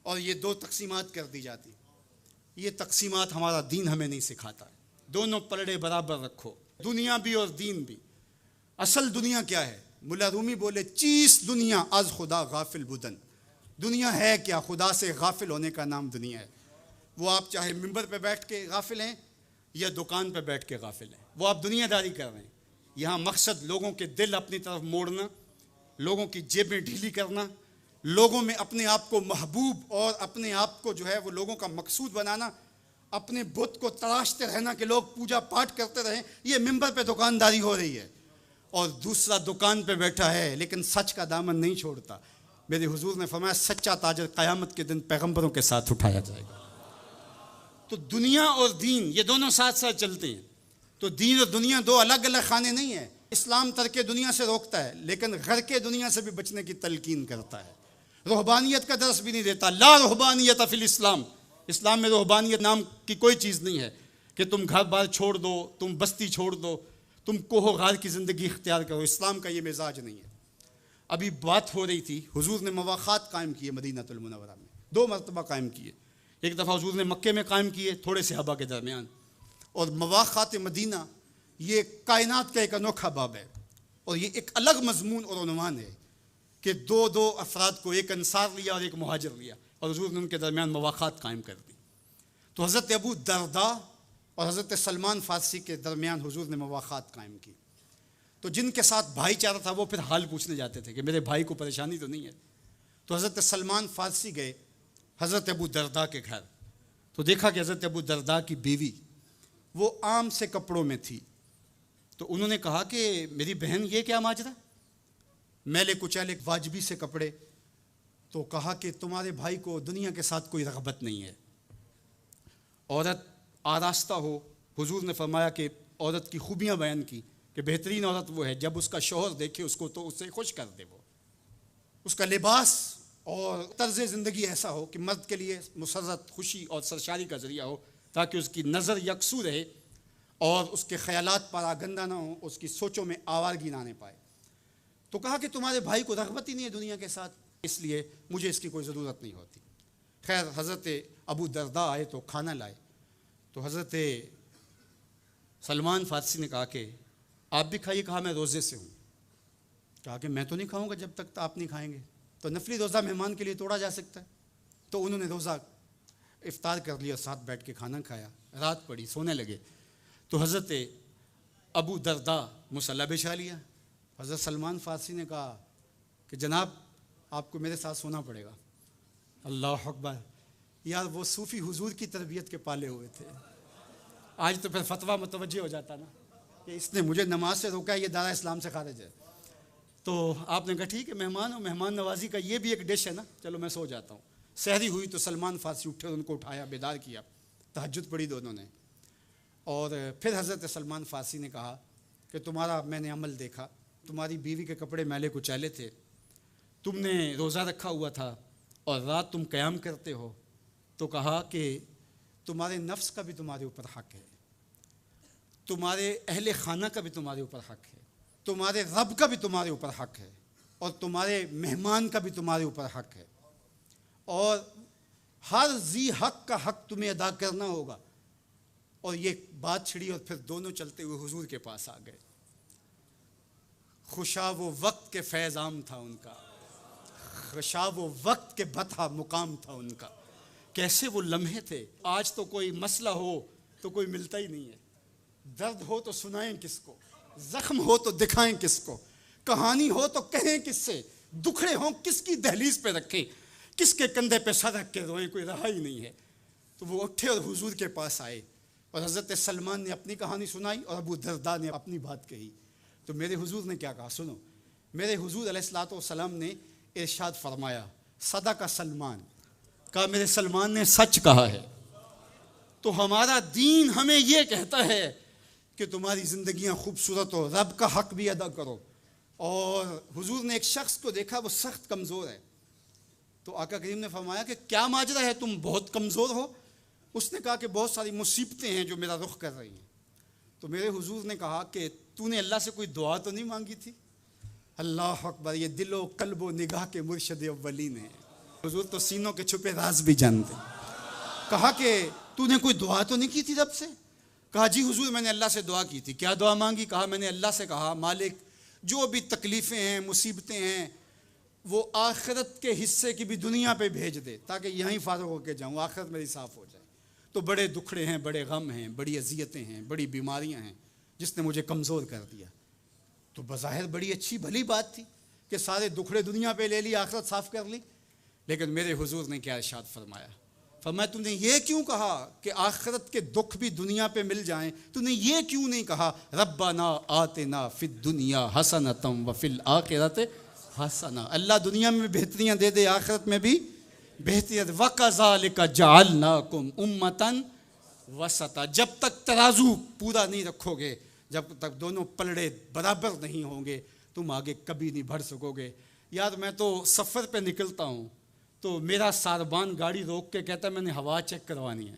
اور یہ 2 تقسیمات کر دی جاتی۔ یہ تقسیمات ہمارا دین ہمیں نہیں سکھاتا ہے۔ دونوں پلڑے برابر رکھو، دنیا بھی اور دین بھی۔ اصل دنیا کیا ہے؟ ملا رومی بولے چیز دنیا از خدا غافل بدن، دنیا ہے کیا؟ خدا سے غافل ہونے کا نام دنیا ہے۔ وہ آپ چاہے ممبر پہ بیٹھ کے غافل ہیں یا دکان پہ بیٹھ کے غافل ہیں، وہ آپ دنیا داری کر رہے ہیں۔ یہاں مقصد لوگوں کے دل اپنی طرف موڑنا، لوگوں کی جیبیں ڈھیلی کرنا، لوگوں میں اپنے آپ کو محبوب اور اپنے آپ کو جو ہے وہ لوگوں کا مقصود بنانا، اپنے بت کو تراشتے رہنا کہ لوگ پوجا پاٹ کرتے رہیں۔ یہ ممبر پہ دکانداری ہو رہی ہے، اور دوسرا دکان پہ بیٹھا ہے لیکن سچ کا دامن نہیں چھوڑتا۔ میرے حضور نے فرمایا سچا تاجر قیامت کے دن پیغمبروں کے ساتھ اٹھایا جائے گا۔ تو دنیا اور دین یہ دونوں ساتھ ساتھ چلتے ہیں۔ تو دین اور دنیا 2 الگ الگ خانے نہیں ہیں۔ اسلام ترک دنیا سے روکتا ہے لیکن غرق دنیا سے بھی بچنے کی تلقین کرتا ہے. رہبانیت کا درس بھی نہیں دیتا. لا رہبانیت فی الاسلام. اسلام میں رہبانیت نام کی کوئی چیز نہیں ہے کہ تم گھر بار چھوڑ دو, تم بستی چھوڑ دو, تم کوہ غار کی زندگی اختیار کرو. اسلام کا یہ مزاج نہیں ہے. ابھی بات ہو رہی تھی, حضور نے مواخات قائم کیے مدینہ المنورہ میں, 2 مرتبہ قائم کیے. ایک دفعہ حضور نے مکے میں قائم کیے تھوڑے صحابہ کے درمیان. اور مواخات مدینہ یہ کائنات کا ایک انوکھا باب ہے, اور یہ ایک الگ مضمون اور عنوان ہے کہ 2 افراد کو, ایک انصار لیا اور ایک مہاجر لیا, اور حضور نے ان کے درمیان مواخات قائم کر دی. تو حضرت ابو درداء اور حضرت سلمان فارسی کے درمیان حضور نے مواخات قائم کی. تو جن کے ساتھ بھائی چارہ تھا وہ پھر حال پوچھنے جاتے تھے کہ میرے بھائی کو پریشانی تو نہیں ہے. تو حضرت سلمان فارسی گئے حضرت ابو درداء کے گھر, تو دیکھا کہ حضرت ابو درداء کی بیوی وہ عام سے کپڑوں میں تھی. تو انہوں نے کہا کہ میری بہن یہ کیا ماجرا, میلے کچیلے واجبی سے کپڑے. تو کہا کہ تمہارے بھائی کو دنیا کے ساتھ کوئی رغبت نہیں ہے, عورت آراستہ ہو. حضور نے فرمایا کہ عورت کی خوبیاں بیان کی کہ بہترین عورت وہ ہے جب اس کا شوہر دیکھے اس کو تو اس سے خوش کر دے. وہ اس کا لباس اور طرز زندگی ایسا ہو کہ مرد کے لیے مسرت, خوشی اور سرشاری کا ذریعہ ہو, تاکہ اس کی نظر یکسو رہے اور اس کے خیالات پراگندہ نہ ہوں, اس کی سوچوں میں آوارگی نہ آنے پائے. تو کہا کہ تمہارے بھائی کو رغبت ہی نہیں ہے دنیا کے ساتھ, اس لیے مجھے اس کی کوئی ضرورت نہیں ہوتی. خیر حضرت ابو درداء آئے تو کھانا لائے. تو حضرت سلمان فارسی نے کہا کہ آپ بھی کھائیے. کہا میں روزے سے ہوں. کہا کہ میں تو نہیں کھاؤں گا جب تک آپ نہیں کھائیں گے. تو نفلی روزہ مہمان کے لیے توڑا جا سکتا ہے. تو انہوں نے روزہ افطار کر لیا, ساتھ بیٹھ کے کھانا کھایا. رات پڑی, سونے لگے. تو حضرت ابو درداء مصلی بچھا لیا. حضرت سلمان فارسی نے کہا کہ جناب آپ کو میرے ساتھ سونا پڑے گا. اللہ اکبر. یار وہ صوفی حضور کی تربیت کے پالے ہوئے تھے. آج تو پھر فتویٰ متوجہ ہو جاتا نا کہ اس نے مجھے نماز سے روکا ہے, یہ دارا اسلام سے خارج ہے. تو آپ نے کہا ٹھیک ہے, مہمان ہو, مہمان نوازی کا یہ بھی ایک ڈش ہے نا, چلو میں سو جاتا ہوں. سحری ہوئی تو سلمان فارسی اٹھے, ان کو اٹھایا, بیدار کیا, تہجد پڑھی دونوں نے. اور پھر حضرت سلمان فارسی نے کہا کہ تمہارا میں نے عمل دیکھا, تمہاری بیوی کے کپڑے میلے کچیلے تھے, تم نے روزہ رکھا ہوا تھا اور رات تم قیام کرتے ہو. تو کہا کہ تمہارے نفس کا بھی تمہارے اوپر حق ہے, تمہارے اہل خانہ کا بھی تمہارے اوپر حق ہے, تمہارے رب کا بھی تمہارے اوپر حق ہے, اور تمہارے مہمان کا بھی تمہارے اوپر حق ہے, اور ہر ذی حق کا حق تمہیں ادا کرنا ہوگا. اور یہ بات چھڑی اور پھر دونوں چلتے ہوئے حضور کے پاس آ گئے. خوشا وہ وقت کے فیض عام تھا ان کا, خوشا وہ وقت کے بطحا مقام تھا ان کا. کیسے وہ لمحے تھے. آج تو کوئی مسئلہ ہو تو کوئی ملتا ہی نہیں ہے, درد ہو تو سنائیں کس کو, زخم ہو تو دکھائیں کس کو, کہانی ہو تو کہیں کس سے, دکھڑے ہوں کس کی دہلیز پہ رکھیں, کس کے کندھے پہ سر رکھ کے روئیں, کوئی رہا ہی نہیں ہے. تو وہ اٹھے اور حضور کے پاس آئے, اور حضرت سلمان نے اپنی کہانی سنائی اور ابو درداء نے اپنی بات کہی. تو میرے حضور نے کیا کہا سنو. میرے حضور علیہ الصلوۃ والسلام نے ارشاد فرمایا, صدق سلمان, کہا میرے سلمان نے سچ کہا ہے. تو ہمارا دین ہمیں یہ کہتا ہے کہ تمہاری زندگیاں خوبصورت ہو, رب کا حق بھی ادا کرو. اور حضور نے ایک شخص کو دیکھا وہ سخت کمزور ہے. تو آقا کریم نے فرمایا کہ کیا ماجرا ہے, تم بہت کمزور ہو. اس نے کہا کہ بہت ساری مصیبتیں ہیں جو میرا رخ کر رہی ہیں. تو میرے حضور نے کہا کہ تو نے اللہ سے کوئی دعا تو نہیں مانگی تھی. اللہ اکبر, یہ دل و قلب و نگاہ کے مرشد اولین ہیں. حضور تو سینوں کے چھپے راز بھی جانتے. کہا کہ تو نے کوئی دعا تو نہیں کی تھی رب سے. کہا جی حضور میں نے اللہ سے دعا کی تھی. کیا دعا مانگی. کہا میں نے اللہ سے کہا مالک جو بھی تکلیفیں ہیں مصیبتیں ہیں وہ آخرت کے حصے کی بھی دنیا پہ بھیج دے تاکہ یہیں فارغ ہو کے جاؤں, آخرت میری صاف ہو جائے. تو بڑے دکھڑے ہیں, بڑے غم ہیں, بڑی اذیتیں ہیں, بڑی بیماریاں ہیں جس نے مجھے کمزور کر دیا. تو بظاہر بڑی اچھی بھلی بات تھی کہ سارے دکھڑے دنیا پہ لے لی, آخرت صاف کر لی. لیکن میرے حضور نے کیا ارشاد فرمایا, فرمایا تم نے یہ کیوں کہا کہ آخرت کے دکھ بھی دنیا پہ مل جائیں, تم نے یہ کیوں نہیں کہا ربنا آتنا فی الدنیا حسنۃ وفی الآخرۃ حسنہ, اللہ دنیا میں بہتریاں دے دے, آخرت میں بھی بہتریاں. وَكَذَلِكَ جَعَلْنَاكُمْ أُمَّةً وَسَطًا, جب تک ترازو پورا نہیں رکھو گے, جب تک دونوں پلڑے برابر نہیں ہوں گے تم آگے کبھی نہیں بڑھ سکو گے۔ یار میں تو سفر پہ نکلتا ہوں تو میرا ساربان گاڑی روک کے کہتا ہے میں نے ہوا چیک کروانی ہے،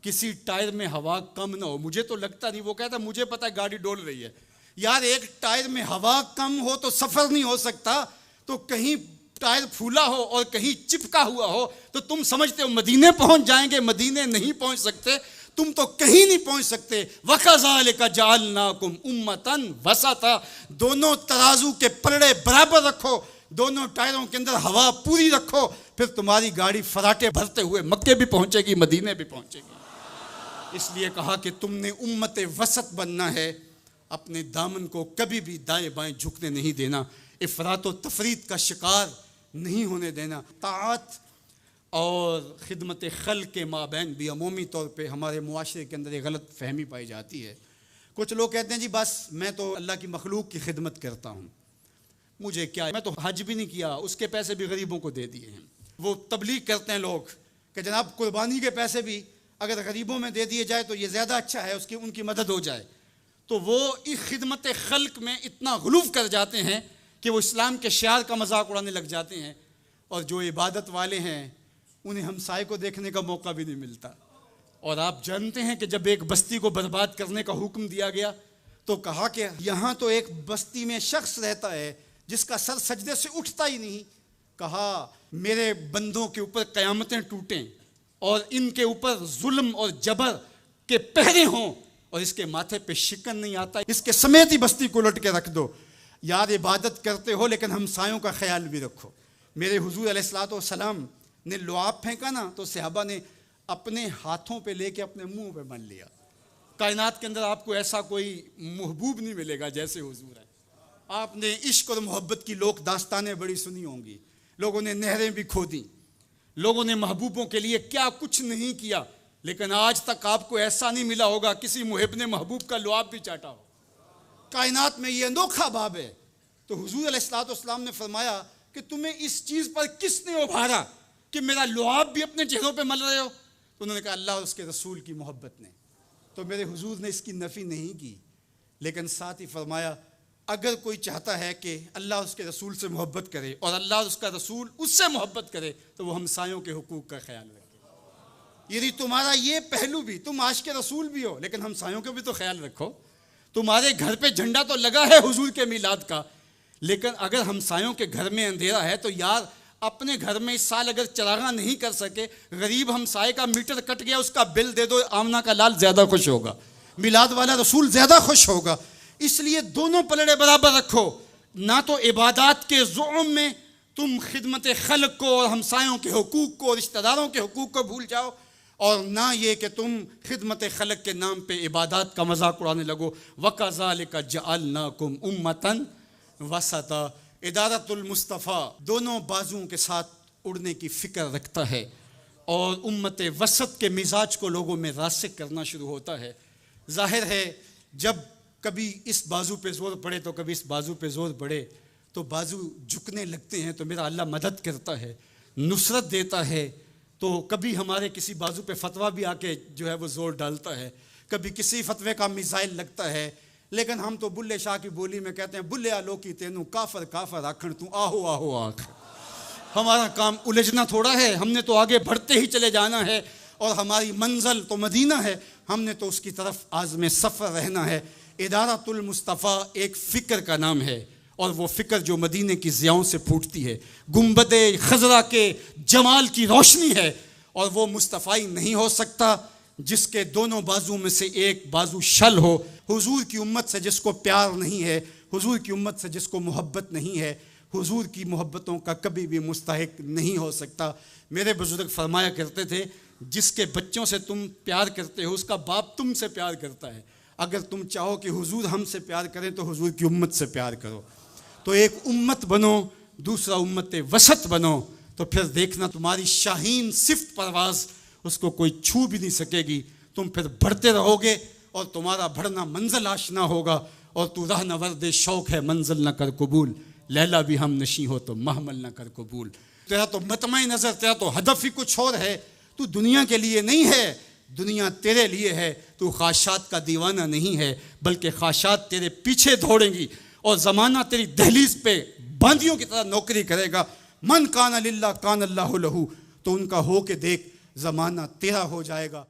کسی ٹائر میں ہوا کم نہ ہو۔ مجھے تو لگتا نہیں، وہ کہتا ہے مجھے پتہ ہے گاڑی ڈول رہی ہے۔ یار ایک ٹائر میں ہوا کم ہو تو سفر نہیں ہو سکتا، تو کہیں ٹائر پھولا ہو اور کہیں چپکا ہوا ہو تو تم سمجھتے ہو مدینے پہنچ جائیں گے، مدینے نہیں پہنچ سکتے، تم تو کہیں نہیں پہنچ سکتے۔ وَكَذَلِكَ جَعَلْنَاكُمْ أُمَّةً وَسَطًا، دونوں ترازو کے پلڑے برابر رکھو، دونوں ٹائروں کے اندر ہوا پوری رکھو، پھر تمہاری گاڑی فراٹے بھرتے ہوئے مکے بھی پہنچے گی، مدینے بھی پہنچے گی۔ اس لیے کہا کہ تم نے امت وسط بننا ہے، اپنے دامن کو کبھی بھی دائیں بائیں جھکنے نہیں دینا، افراط و تفریط کا شکار نہیں ہونے دینا۔ طاعت اور خدمت خلق کے مابین بھی عمومی طور پہ ہمارے معاشرے کے اندر ایک غلط فہمی پائی جاتی ہے۔ کچھ لوگ کہتے ہیں جی بس میں تو اللہ کی مخلوق کی خدمت کرتا ہوں، مجھے کیا، میں تو حج بھی نہیں کیا، اس کے پیسے بھی غریبوں کو دے دیے ہیں۔ وہ تبلیغ کرتے ہیں لوگ کہ جناب قربانی کے پیسے بھی اگر غریبوں میں دے دیے جائے تو یہ زیادہ اچھا ہے، ان کی مدد ہو جائے۔ تو وہ اس خدمت خلق میں اتنا غلو کر جاتے ہیں کہ وہ اسلام کے شعار کا مذاق اڑانے لگ جاتے ہیں، اور جو عبادت والے ہیں انہیں ہمسائے کو دیکھنے کا موقع بھی نہیں ملتا۔ اور آپ جانتے ہیں کہ جب ایک بستی کو برباد کرنے کا حکم دیا گیا تو کہا کہ یہاں تو ایک بستی میں شخص رہتا ہے جس کا سر سجدے سے اٹھتا ہی نہیں۔ کہا میرے بندوں کے اوپر قیامتیں ٹوٹیں اور ان کے اوپر ظلم اور جبر کے پہرے ہوں اور اس کے ماتھے پہ شکن نہیں آتا، اس کے سمیت ہی بستی کو لٹ کے رکھ دو۔ یار عبادت کرتے ہو لیکن ہمسایوں کا خیال بھی رکھو۔ میرے حضور علیہ الصلوۃ والسلام نے لعاب پھینکا نا تو صحابہ نے اپنے ہاتھوں پہ لے کے اپنے منہ پہ مل لیا۔ کائنات کے اندر آپ کو ایسا کوئی محبوب نہیں ملے گا جیسے حضور ہے۔ آپ نے عشق اور محبت کی لوک داستانیں بڑی سنی ہوں گی، لوگوں نے نہریں بھی کھودیں، لوگوں نے محبوبوں کے لیے کیا کچھ نہیں کیا، لیکن آج تک آپ کو ایسا نہیں ملا ہوگا کسی محب نے محبوب کا لعاب بھی چاٹا ہو۔ کائنات میں یہ انوکھا باب ہے۔ تو حضور علیہ الصلوۃ والسلام نے فرمایا کہ تمہیں اس چیز پر کس نے ابھارا کہ میرا لعاب بھی اپنے چہروں پہ مل رہے ہو؟ تو انہوں نے کہا اللہ اور اس کے رسول کی محبت نے۔ تو میرے حضور نے اس کی نفی نہیں کی، لیکن ساتھ ہی فرمایا اگر کوئی چاہتا ہے کہ اللہ اور اس کے رسول سے محبت کرے اور اللہ اور اس کا رسول اس سے محبت کرے تو وہ ہمسایوں کے حقوق کا خیال رکھے۔ یعنی تمہارا یہ پہلو بھی، تم عاشق رسول بھی ہو لیکن ہمسایوں کا بھی تو خیال رکھو۔ تمہارے گھر پہ جھنڈا تو لگا ہے حضور کے میلاد کا، لیکن اگر ہمسایوں کے گھر میں اندھیرا ہے تو یار اپنے گھر میں اس سال اگر چراغاں نہیں کر سکے، غریب ہمسائے کا میٹر کٹ گیا اس کا بل دے دو، آمنہ کا لال زیادہ خوش ہوگا، میلاد والا رسول زیادہ خوش ہوگا۔ اس لیے دونوں پلڑے برابر رکھو، نہ تو عبادات کے زعم میں تم خدمت خلق کو اور ہمسایوں کے حقوق کو، رشتہ داروں کے حقوق کو بھول جاؤ، اور نہ یہ کہ تم خدمت خلق کے نام پہ عبادات کا مذاق اڑانے لگو۔ وَكَذَلِكَ جَعَلْنَاكُمْ أُمَّةً وَسَطًا۔ ادارت المصطفیٰ دونوں بازوؤں کے ساتھ اڑنے کی فکر رکھتا ہے اور امت وسط کے مزاج کو لوگوں میں راسخ کرنا شروع ہوتا ہے۔ ظاہر ہے جب کبھی اس بازو پہ زور پڑے تو کبھی اس بازو پہ زور پڑے تو بازو جھکنے لگتے ہیں، تو میرا اللہ مدد کرتا ہے، نصرت دیتا ہے۔ تو کبھی ہمارے کسی بازو پہ فتویٰ بھی آ کے جو ہے وہ زور ڈالتا ہے، کبھی کسی فتوے کا میزائل لگتا ہے، لیکن ہم تو بلے شاہ کی بولی میں کہتے ہیں بلے آلو کی تینوں کافر کافر آکھن تو آہو آہو آکھ۔ ہمارا کام الجھنا تھوڑا ہے، ہم نے تو آگے بڑھتے ہی چلے جانا ہے، اور ہماری منزل تو مدینہ ہے، ہم نے تو اس کی طرف عازم سفر رہنا ہے۔ ادارت المصطفیٰ ایک فکر کا نام ہے، اور وہ فکر جو مدینے کی ضیاؤں سے پھوٹتی ہے، گنبد خضرا کے جمال کی روشنی ہے، اور وہ مصطفی نہیں ہو سکتا جس کے دونوں بازو میں سے ایک بازو شل ہو۔ حضور کی امت سے جس کو پیار نہیں ہے، حضور کی امت سے جس کو محبت نہیں ہے، حضور کی محبتوں کا کبھی بھی مستحق نہیں ہو سکتا۔ میرے بزرگ فرمایا کرتے تھے جس کے بچوں سے تم پیار کرتے ہو اس کا باپ تم سے پیار کرتا ہے۔ اگر تم چاہو کہ حضور ہم سے پیار کریں تو حضور کی امت سے پیار کرو۔ تو ایک امت بنو، دوسرا امت وسط بنو، تو پھر دیکھنا تمہاری شاہین صفت پرواز اس کو کوئی چھو بھی نہیں سکے گی۔ تم پھر بڑھتے رہو گے اور تمہارا بڑھنا منزل آشنا ہوگا، اور تو راہ نورد شوق ہے منزل نہ کر قبول، لیلا بھی ہم نشیں ہو تو محمل نہ کر قبول۔ تیرا تو مطمع نظر، تیرا تو ہدف ہی کچھ اور ہے، تو دنیا کے لیے نہیں ہے، دنیا تیرے لیے ہے، تو خواہشات کا دیوانہ نہیں ہے، بلکہ خواہشات تیرے پیچھے دوڑیں گی اور زمانہ تیری دہلیز پہ باندیوں کی طرح نوکری کرے گا۔ من کان للہ کان اللہ لہو، تو ان کا ہو کے دیکھ، زمانہ تیرا ہو جائے گا۔